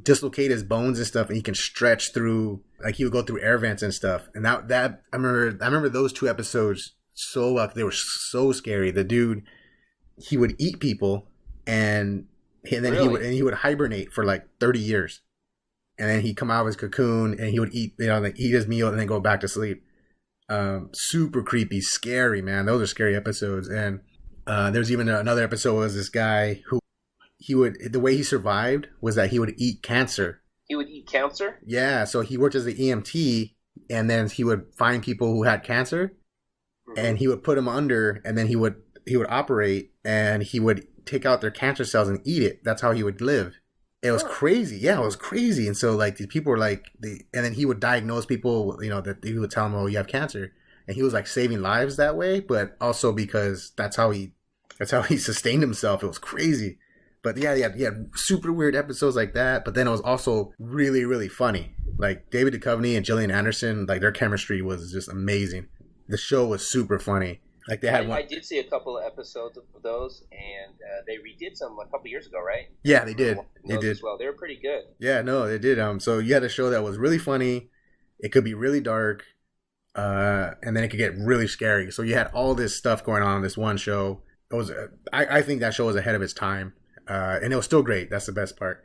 dislocate his bones and stuff, and he can stretch through. Like, he would go through air vents and stuff. And that I remember those 2 episodes so well. They were so scary. The dude, he would eat people, and then really? he would hibernate for like 30 years, and then he'd come out of his cocoon and he would eat his meal and then go back to sleep. Super creepy, scary, man. Those are scary episodes. And there's even another episode was this guy who the way he survived was that he would eat cancer. He would eat cancer? Yeah, so he worked as an EMT, and then he would find people who had cancer, and he would put them under, and then he would operate, and he would take out their cancer cells and eat it. That's how he would live. It was crazy. Yeah, it was crazy. And so, like, these people were like, and then he would diagnose people, that he would tell them, oh, you have cancer. And he was like saving lives that way, but also because that's how he sustained himself. It was crazy. But yeah, he had super weird episodes like that. But then it was also really, really funny. Like David Duchovny and Gillian Anderson, like their chemistry was just amazing. The show was super funny. Like they had one. I did see a couple of episodes of those, and they redid some a couple years ago, right? Yeah, they did. They did as well. They were pretty good. Yeah, no, they did. So you had a show that was really funny. It could be really dark, and then it could get really scary. So you had all this stuff going on in this one show. It was, I think that show was ahead of its time, and it was still great. That's the best part.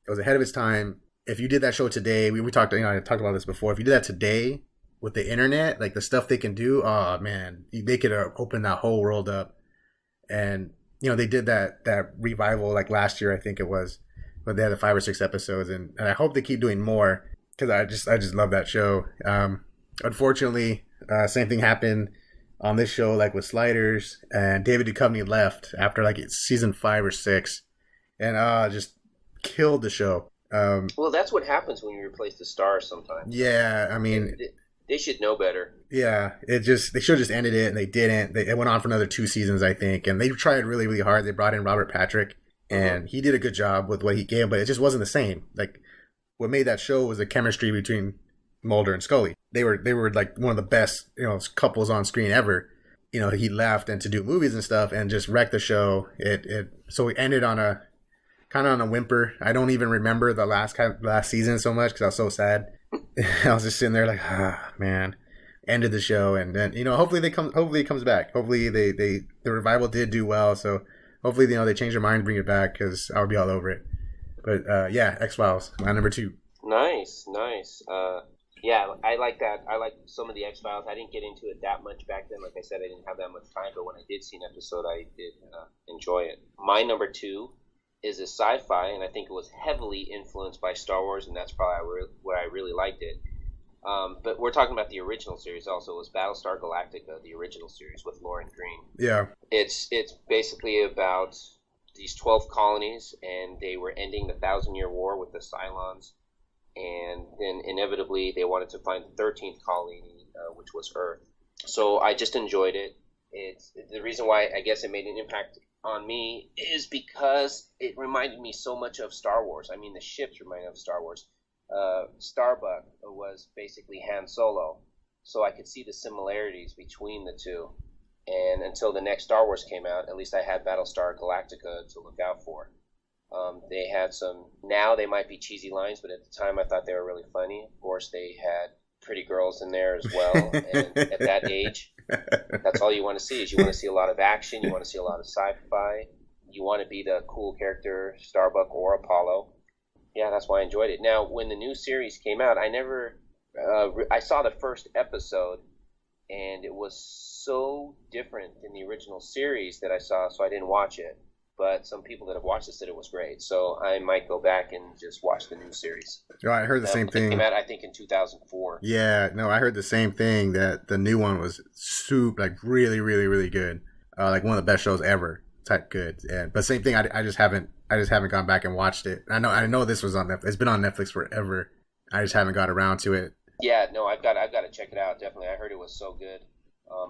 It was ahead of its time. If you did that show today, we talked. I talked about this before. If you did that today with the internet, like the stuff they can do, oh man, they could open that whole world up. And they did that revival like last year, I think it was, but they had the 5 or 6 episodes, and I hope they keep doing more because I just love that show. Unfortunately, same thing happened on this show, like with Sliders, and David Duchovny left after like season 5 or 6, and just killed the show. Well, that's what happens when you replace the stars sometimes. Yeah, I mean, they should know better. Yeah, they should have just ended it, and they didn't. It went on for another 2 seasons, I think, and they tried really, really hard. They brought in Robert Patrick, and he did a good job with what he gave, but it just wasn't the same. Like, what made that show was the chemistry between Mulder and Scully. They were like one of the best, couples on screen ever. He left and to do movies and stuff, and just wrecked the show. So it ended on a kind of on a whimper. I don't even remember the last season so much because I was so sad. I was just sitting there like, man, ended the show, and then hopefully it comes back. Hopefully the revival did do well, so hopefully they change their mind, bring it back, because I would be all over it. But yeah, X-Files, my number 2. Nice. Yeah, I like that. I like some of the X-Files. I didn't get into it that much back then. Like I said, I didn't have that much time, but when I did see an episode, I did enjoy it. My number 2 is a sci-fi, and I think it was heavily influenced by Star Wars, and that's probably where I really liked it. But we're talking about the original series also. It was Battlestar Galactica, the original series with Lauren Green. Yeah. It's basically about these 12 colonies, and they were ending the 1,000-year war with the Cylons, and then inevitably they wanted to find the 13th colony, which was Earth. So I just enjoyed it. It's the reason why I guess it made an impact on me is because it reminded me so much of Star Wars. I mean, the ships reminded me of Star Wars. Starbuck was basically Han Solo, so I could see the similarities between the two. And until the next Star Wars came out, at least I had Battlestar Galactica to look out for. They had some, now they might be cheesy lines, but at the time I thought they were really funny. Of course, they had pretty girls in there as well, and at that age, that's all you want to see. Is you want to see a lot of action, you want to see a lot of sci-fi, you want to be the cool character, Starbuck or Apollo. Yeah, that's why I enjoyed it. Now, when the new series came out, I saw the first episode, and it was so different than the original series that I saw, so I didn't watch it. But some people that have watched it said it was great, so I might go back and just watch the new series. Oh, I heard the same thing. It came out, I think, in 2004. Yeah, no, I heard the same thing, that the new one was really, really, really good. Like one of the best shows ever, type good. But same thing, I just haven't gone back and watched it. I know this was on Netflix. It's been on Netflix forever. I just haven't got around to it. Yeah, no, I've got to check it out. Definitely, I heard it was so good.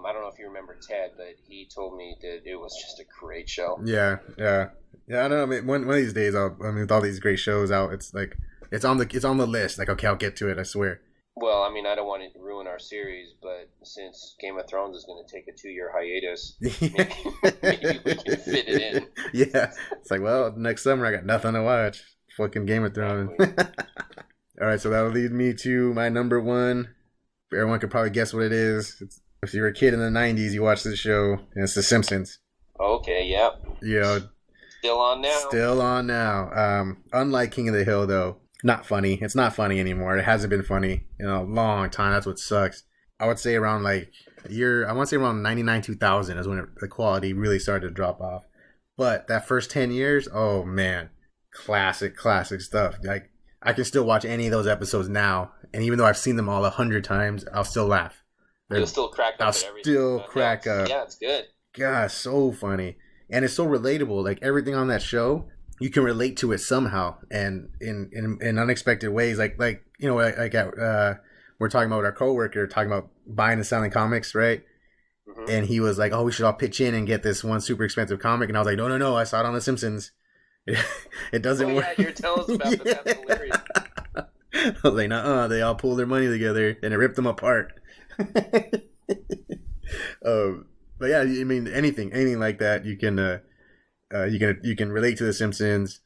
I don't know if you remember Ted, but he told me that it was just a great show. Yeah. I don't know. I mean, one of these days, with all these great shows out, it's like it's on the list. Like, okay, I'll get to it. I swear. Well, I mean, I don't want to ruin our series, but since Game of Thrones is going to take a 2-year hiatus, maybe we can fit it in. Yeah, it's like, well, next summer I got nothing to watch. Fucking Game of Thrones. All right, so that'll lead me to my number 1. Everyone could probably guess what it is. If you were a kid in the 90s, you watched this show, and it's The Simpsons. Okay, yep. Still on now. Unlike King of the Hill, though, not funny. It's not funny anymore. It hasn't been funny in a long time. That's what sucks. I would say around around 99, 2000 is when the quality really started to drop off. But that first 10 years, oh man, classic stuff. Like, I can still watch any of those episodes now, and even though I've seen them all 100 times, I'll still laugh. You'll still crack up at everything. I'll still crack up. Yeah, it's good. God, so funny. And it's so relatable. Like, everything on that show, you can relate to it somehow, and in unexpected ways. We're talking about our coworker, talking about buying and selling comics, right? Mm-hmm. And he was like, oh, we should all pitch in and get this one super expensive comic. And I was like, no, I saw it on The Simpsons. It doesn't work. Yeah, you're telling us about that. That's hilarious. I was like, they all pulled their money together and it ripped them apart. But yeah, I mean, anything like that, you can relate to The Simpsons.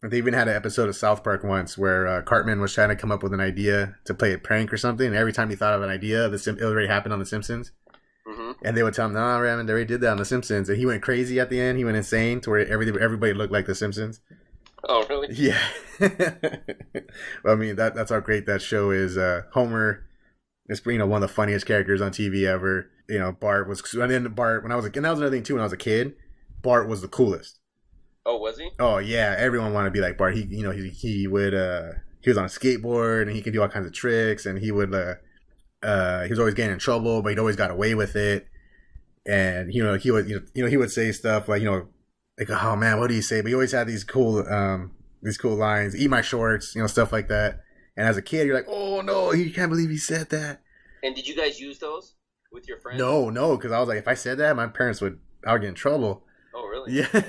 They even had an episode of South Park once where Cartman was trying to come up with an idea to play a prank or something, and every time he thought of an idea, it already happened on The Simpsons. Mm-hmm. And they would tell him, "No, Raymond, they already did that on The Simpsons," and he went crazy at the end. He went insane to where everybody looked like The Simpsons. Oh, really? Yeah. Well, I mean, that's how great that show is. Homer is, one of the funniest characters on TV ever. Bart was, and then Bart, and that was another thing too. When I was a kid, Bart was the coolest. Oh, was he? Oh yeah, everyone wanted to be like Bart. He was on a skateboard and he could do all kinds of tricks, and he was always getting in trouble, but he'd always got away with it. And he would say stuff like oh man, what do you say? But he always had these cool lines. Eat my shorts, stuff like that. And as a kid, you're like, oh no, you can't believe he said that. And did you guys use those with your friends? No, because I was like, if I said that, my parents I would get in trouble. Oh really? Yeah.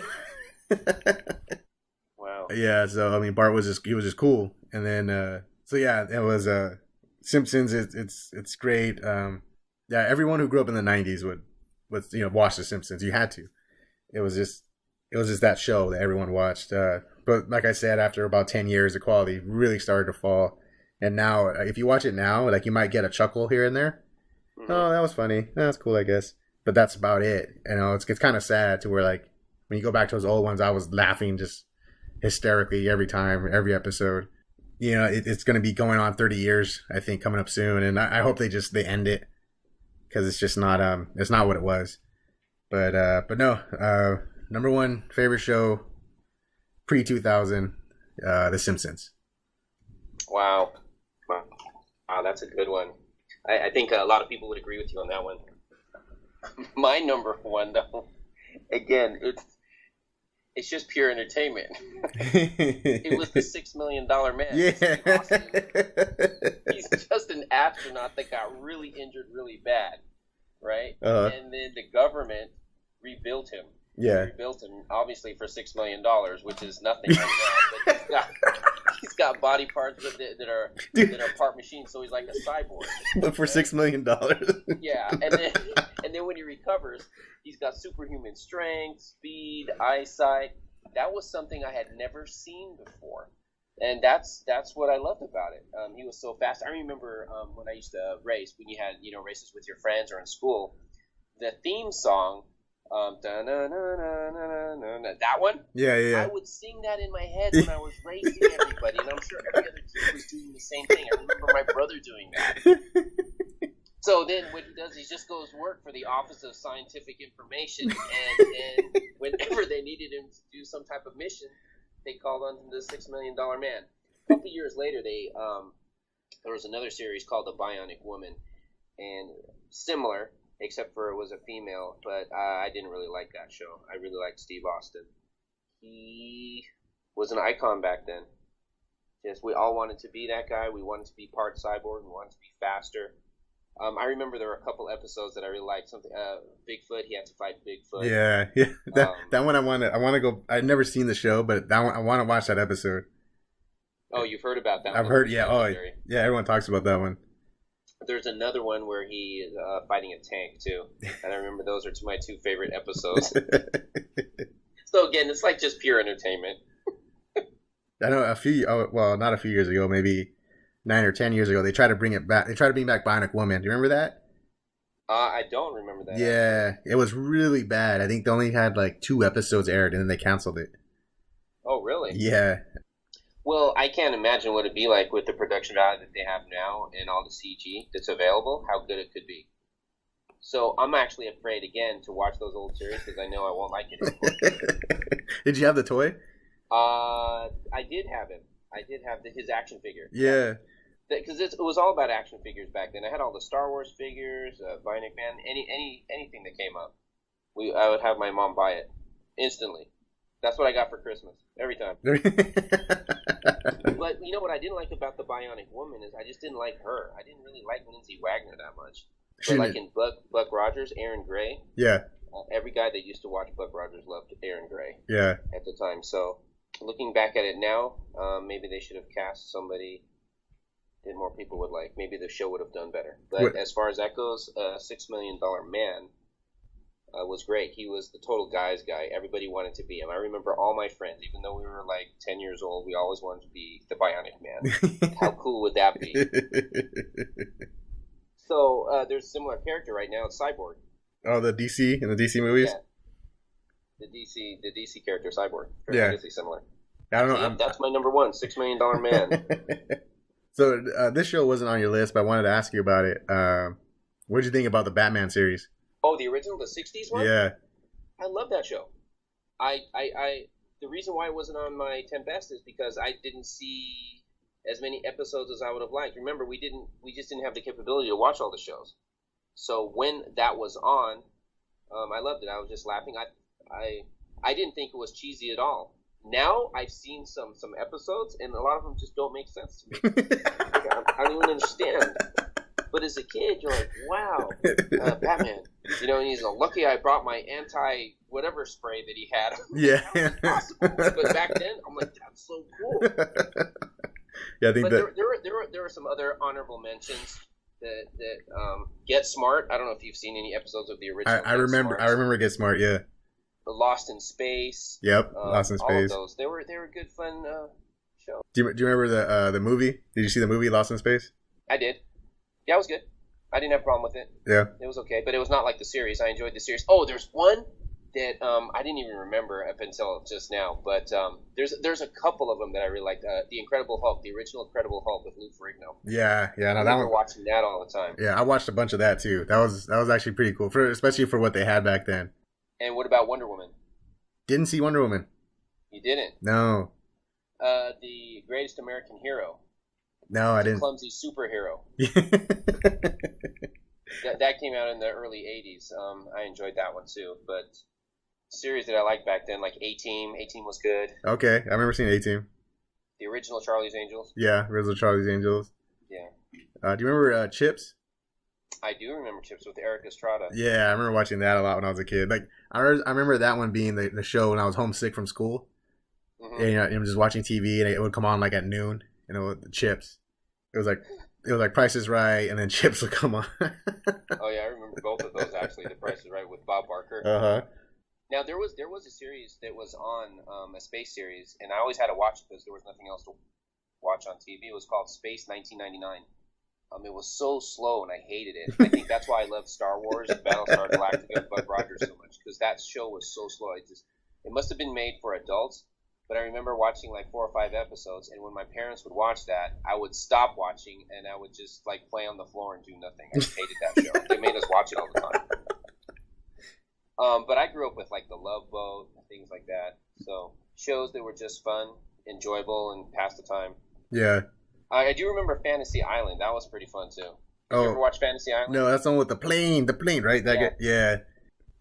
Wow. Yeah, so I mean, Bart was just cool, and then so yeah, it was Simpsons. It's great. Yeah, everyone who grew up in the '90s would watch The Simpsons. You had to. It was just that show that everyone watched. But like I said, after about 10 years, the quality really started to fall. And now, if you watch it now, like you might get a chuckle here and there. Mm-hmm. Oh, that was funny. That's cool, I guess. But that's about it. It's kind of sad to where like, when you go back to those old ones, I was laughing just hysterically every time, every episode. It's going to be going on 30 years, I think, coming up soon. And I hope they end it, because it's just not it's not what it was. But no, number one favorite show, pre-2000, The Simpsons. Wow, that's a good one. I think a lot of people would agree with you on that one. My number one, though, again, it's just pure entertainment. It was the $6 Million Man. Yeah. He's just an astronaut that got really injured really bad, right? And then the government rebuilt him. Yeah. Rebuilt him, obviously, for $6 million, which is nothing right now. But he's got body parts that are part machine, so he's like a cyborg. But for $6 million. Yeah, and then when he recovers, he's got superhuman strength, speed, eyesight. That was something I had never seen before, and that's what I loved about it. He was so fast. I remember when I used to race, when you had races with your friends or in school, the theme song. That one? Yeah. I would sing that in my head when I was racing everybody, and I'm sure every other kid was doing the same thing. I remember my brother doing that. So then what he does, he just goes to work for the Office of Scientific Information, and whenever they needed him to do some type of mission, they called on the $6 Million Man. A couple years later, there was another series called The Bionic Woman, and similar, except for it was a female, but I didn't really like that show. I really liked Steve Austin. He was an icon back then. Just we all wanted to be that guy. We wanted to be part cyborg. We wanted to be faster. I remember there were a couple episodes that I really liked. Something Bigfoot. He had to fight Bigfoot. Yeah. That one I want to go. I've never seen the show, but that one I want to watch that episode. Oh, you've heard about that? I've heard. Yeah. Oh, yeah. Everyone talks about that one. There's another one where he is fighting a tank too, and I remember those are my two favorite episodes. So again, it's like just pure entertainment. I know not a few years ago, maybe 9 or 10 years ago, they tried to bring it back. They tried to bring back Bionic Woman. Do you remember that? I don't remember that. Yeah, it was really bad. I think they only had like 2 episodes aired, and then they canceled it. Oh, really? Yeah. Well, I can't imagine what it'd be like with the production value that they have now and all the CG that's available, how good it could be. So I'm actually afraid, again, to watch those old series because I know I won't like it anymore. Did you have the toy? I did have him. I did have his action figure. Yeah. Because it was all about action figures back then. I had all the Star Wars figures, Bionic Man, anything that came up. I would have my mom buy it instantly. That's what I got for Christmas every time. But you know what I didn't like about the Bionic Woman is I just didn't like her. I didn't really like Lindsay Wagner that much. But like in Buck Rogers, Aaron Gray. Yeah. Every guy that used to watch Buck Rogers loved Aaron Gray. Yeah. At the time, so looking back at it now, maybe they should have cast somebody that more people would like. Maybe the show would have done better. But as far as that goes, $6 Million Man was great. He was the total guy's guy. Everybody wanted to be him. I remember all my friends, even though we were like 10 years old, we always wanted to be the Bionic Man. How cool would that be? So there's a similar character right now. It's Cyborg. Oh, the DC in the DC movies. Yeah. The DC character Cyborg. Tremendously similar. I don't know. See, that's my number one, $6 Million Man. So this show wasn't on your list, but I wanted to ask you about it. What did you think about the Batman series? Oh, the original, the '60s one. Yeah, I love that show. The reason why it wasn't on my 10 best is because I didn't see as many episodes as I would have liked. Remember, we just didn't have the capability to watch all the shows. So when that was on, I loved it. I was just laughing. I didn't think it was cheesy at all. Now I've seen some episodes, and a lot of them just don't make sense to me. I don't even understand. But as a kid, you're like, wow, Batman. You know, and he's like, lucky I brought my anti-whatever spray that he had. Yeah. But back then, I'm like, that's so cool. Yeah, I think there were some other honorable mentions that Get Smart. I don't know if you've seen any episodes of the original. I remember Get Smart. Yeah. The Lost in Space. Yep, Lost in Space. All of those. They were good fun shows. Do you remember the movie? Did you see the movie Lost in Space? I did. Yeah, it was good. I didn't have a problem with it. Yeah. It was okay, but it was not like the series. I enjoyed the series. Oh, there's one that I didn't even remember up until just now, but there's a couple of them that I really liked. The Incredible Hulk, the original Incredible Hulk with Lou Ferrigno. Yeah. No, I remember watching that all the time. Yeah, I watched a bunch of that too. That was actually pretty cool, especially for what they had back then. And what about Wonder Woman? Didn't see Wonder Woman. You didn't? No. The Greatest American Hero. No, I didn't. Clumsy superhero. that came out in the early 80s. I enjoyed that one too. But series that I liked back then, like A-Team. A-Team was good. Okay, I remember seeing A-Team. The original Charlie's Angels. Yeah, original Charlie's Angels. Yeah. Do you remember Chips? I do remember Chips with Eric Estrada. Yeah, I remember watching that a lot when I was a kid. Like I remember that one being the show when I was homesick from school. Mm-hmm. And I'm just watching TV, and it would come on like at noon. The Chips. It was like Price is Right, and then Chips would come on. Oh yeah, I remember both of those actually. The Price is Right with Bob Barker. Uh-huh. Now there was a series that was on a space series, and I always had to watch it because there was nothing else to watch on TV. It was called Space 1999. It was so slow, and I hated it. I think that's why I loved Star Wars, Battlestar Galactica, and Bud Rogers so much, because that show was so slow. It must have been made for adults. But I remember watching like 4 or 5 episodes, and when my parents would watch that, I would stop watching, and I would just like play on the floor and do nothing. I just hated that show. They made us watch it all the time. But I grew up with like The Love Boat and things like that. So shows that were just fun, enjoyable, and pass the time. Yeah. I do remember Fantasy Island. That was pretty fun too. Did you ever watch Fantasy Island? No, that's the one with the plane, right? Yeah.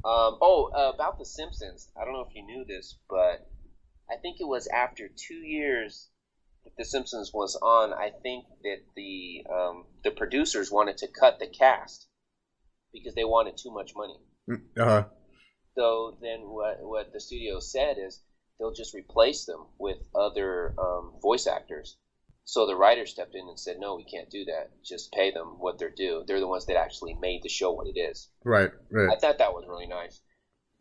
About The Simpsons. I don't know if you knew this, but I think it was after 2 years that The Simpsons was on. I think that the producers wanted to cut the cast because they wanted too much money. Uh-huh. So then what the studio said is they'll just replace them with other voice actors. So the writers stepped in and said, no, we can't do that. Just pay them what they're due. They're the ones that actually made the show what it is. Right. I thought that was really nice.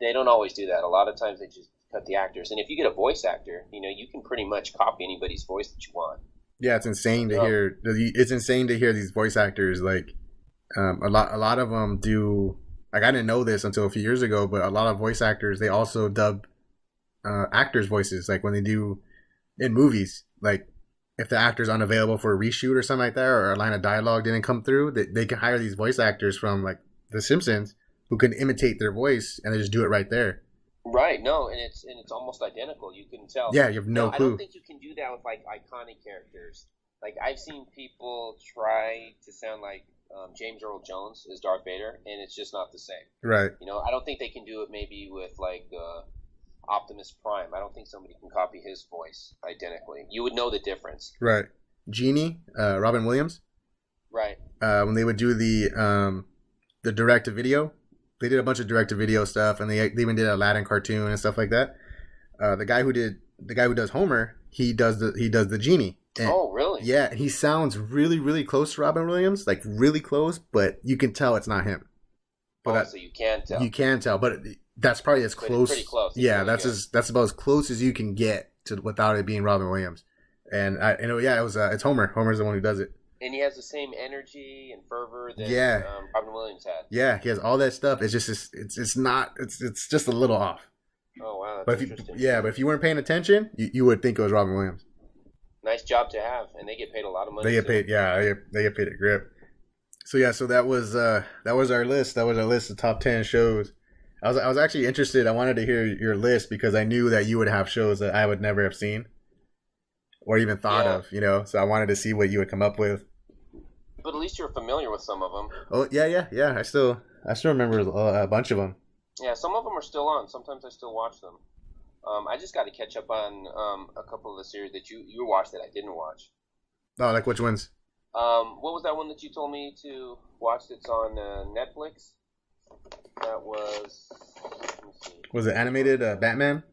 They don't always do that. A lot of times they just cut the actors. And if you get a voice actor, you can pretty much copy anybody's voice that you want. Yeah, it's insane to hear. It's insane to hear these voice actors. Like a lot of them do. Like I didn't know this until a few years ago, but a lot of voice actors, they also dub actors' voices. Like when they do in movies, like if the actor's unavailable for a reshoot or something like that, or a line of dialogue didn't come through, they can hire these voice actors from like The Simpsons who can imitate their voice, and they just do it right there. Right. No, and it's almost identical. You can tell. Yeah, you have no clue. I don't think you can do that with like iconic characters. Like I've seen people try to sound like James Earl Jones as Darth Vader, and it's just not the same. Right. I don't think they can do it maybe with like Optimus Prime. I don't think somebody can copy his voice identically. You would know the difference. Right. Genie, Robin Williams. Right. When they would do the direct-to-video, they did a bunch of direct-to-video stuff, and they even did an Aladdin cartoon and stuff like that. The guy who did the guy who does Homer, he does the genie. And, oh, really? Yeah, and he sounds really, really close to Robin Williams, like really close, but you can tell it's not him. But so you can tell. You can tell, but that's probably as close. Pretty close. Yeah, that's about as close as you can get to without it being Robin Williams. And it's Homer. Homer's the one who does it. And he has the same energy and fervor that Robin Williams had. Yeah, he has all that stuff. It's just it's just a little off. Oh wow, that's interesting. But if you weren't paying attention, you would think it was Robin Williams. Nice job to have, and they get paid a lot of money. They get paid, they get paid a grip. So that was our list. That was our list of top 10 shows. I was actually interested. I wanted to hear your list because I knew that you would have shows that I would never have seen or even thought of. So I wanted to see what you would come up with. But at least you're familiar with some of them. Oh yeah. I still remember a bunch of them. Yeah, some of them are still on. Sometimes I still watch them. I just got to catch up on a couple of the series that you watched that I didn't watch. Oh, like which ones? What was that one that you told me to watch that's on Netflix? That was... Let me see. Was it animated Batman?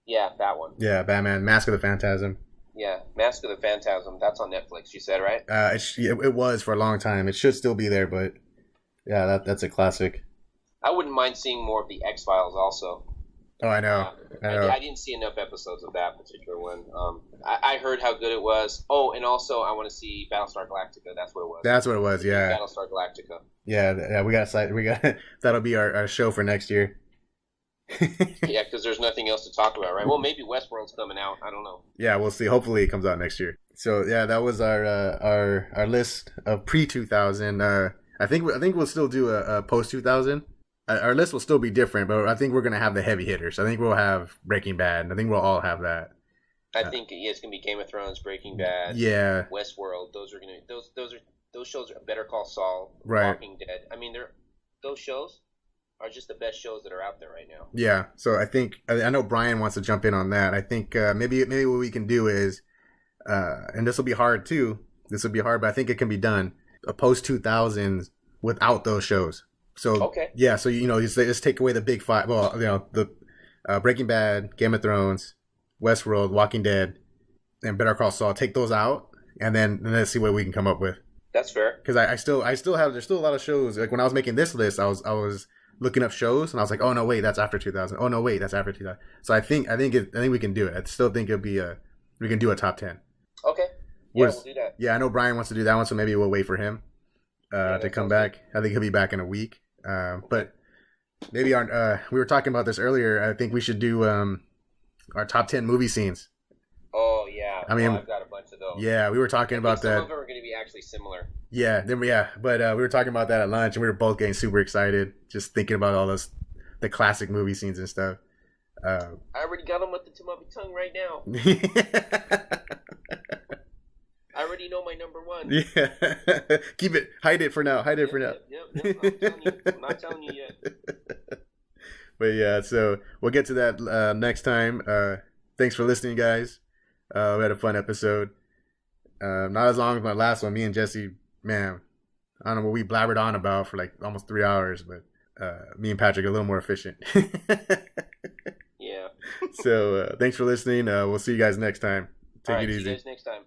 Yeah, that one. Yeah, Batman, Mask of the Phantasm. Yeah, Mask of the Phantasm. That's on Netflix, you said, right? It was for a long time. It should still be there, but yeah, that's a classic. I wouldn't mind seeing more of the X-Files also. Oh, I know. I didn't see enough episodes of that particular one. I heard how good it was. Oh, and also I want to see Battlestar Galactica. That's what it was. That's what it was. Yeah. Battlestar Galactica. Yeah. We got that'll be our show for next year. Yeah, because there's nothing else to talk about, right? Well, maybe Westworld's coming out. I don't know. Yeah, we'll see. Hopefully, it comes out next year. So yeah, that was our list of pre-2000. I think we'll still do a post-2000. Our list will still be different, but I think we're gonna have the heavy hitters. I think we'll have Breaking Bad, and I think we'll all have that. I think it's gonna be Game of Thrones, Breaking Bad, Westworld. Those shows are Better Call Saul, right. Walking Dead. I mean, those shows are just the best shows that are out there right now. Yeah, so I know Brian wants to jump in on that. I think maybe what we can do is, and this will be hard too. This will be hard, but I think it can be done. A post 2000s without those shows. So okay. Yeah, so just take away the big five. Well, the Breaking Bad, Game of Thrones, Westworld, Walking Dead, and Better Call Saul. Take those out, and then let's see what we can come up with. That's fair. Because I still have. There's still a lot of shows. Like when I was making this list, I was looking up shows, and I was like, oh no, wait, that's after 2000. Oh no, wait, that's after 2000. So I think we can do it. I still think we can do a top 10. Okay. Yeah, we'll do that. Yeah, I know Brian wants to do that one, so maybe we'll wait for him to come back. Good. I think he'll be back in a week. But maybe we were talking about this earlier. I think we should do our top 10 movie scenes. Oh yeah, I've got a bunch of those. Yeah, we were talking about that. Some of them are going to be actually similar. Yeah, but we were talking about that at lunch, and we were both getting super excited, just thinking about all the classic movie scenes and stuff. I already got them with the tip of my tongue right now. I already know my number one. Yeah. Keep it. Hide it for now. Yep, I'm not telling you yet. But yeah, so we'll get to that next time. Thanks for listening, guys. We had a fun episode. Not as long as my last one. Me and Jesse, man, I don't know what we blabbered on about for like almost 3 hours, but me and Patrick are a little more efficient. Yeah. So thanks for listening. We'll see you guys next time. Take it easy. See you guys next time.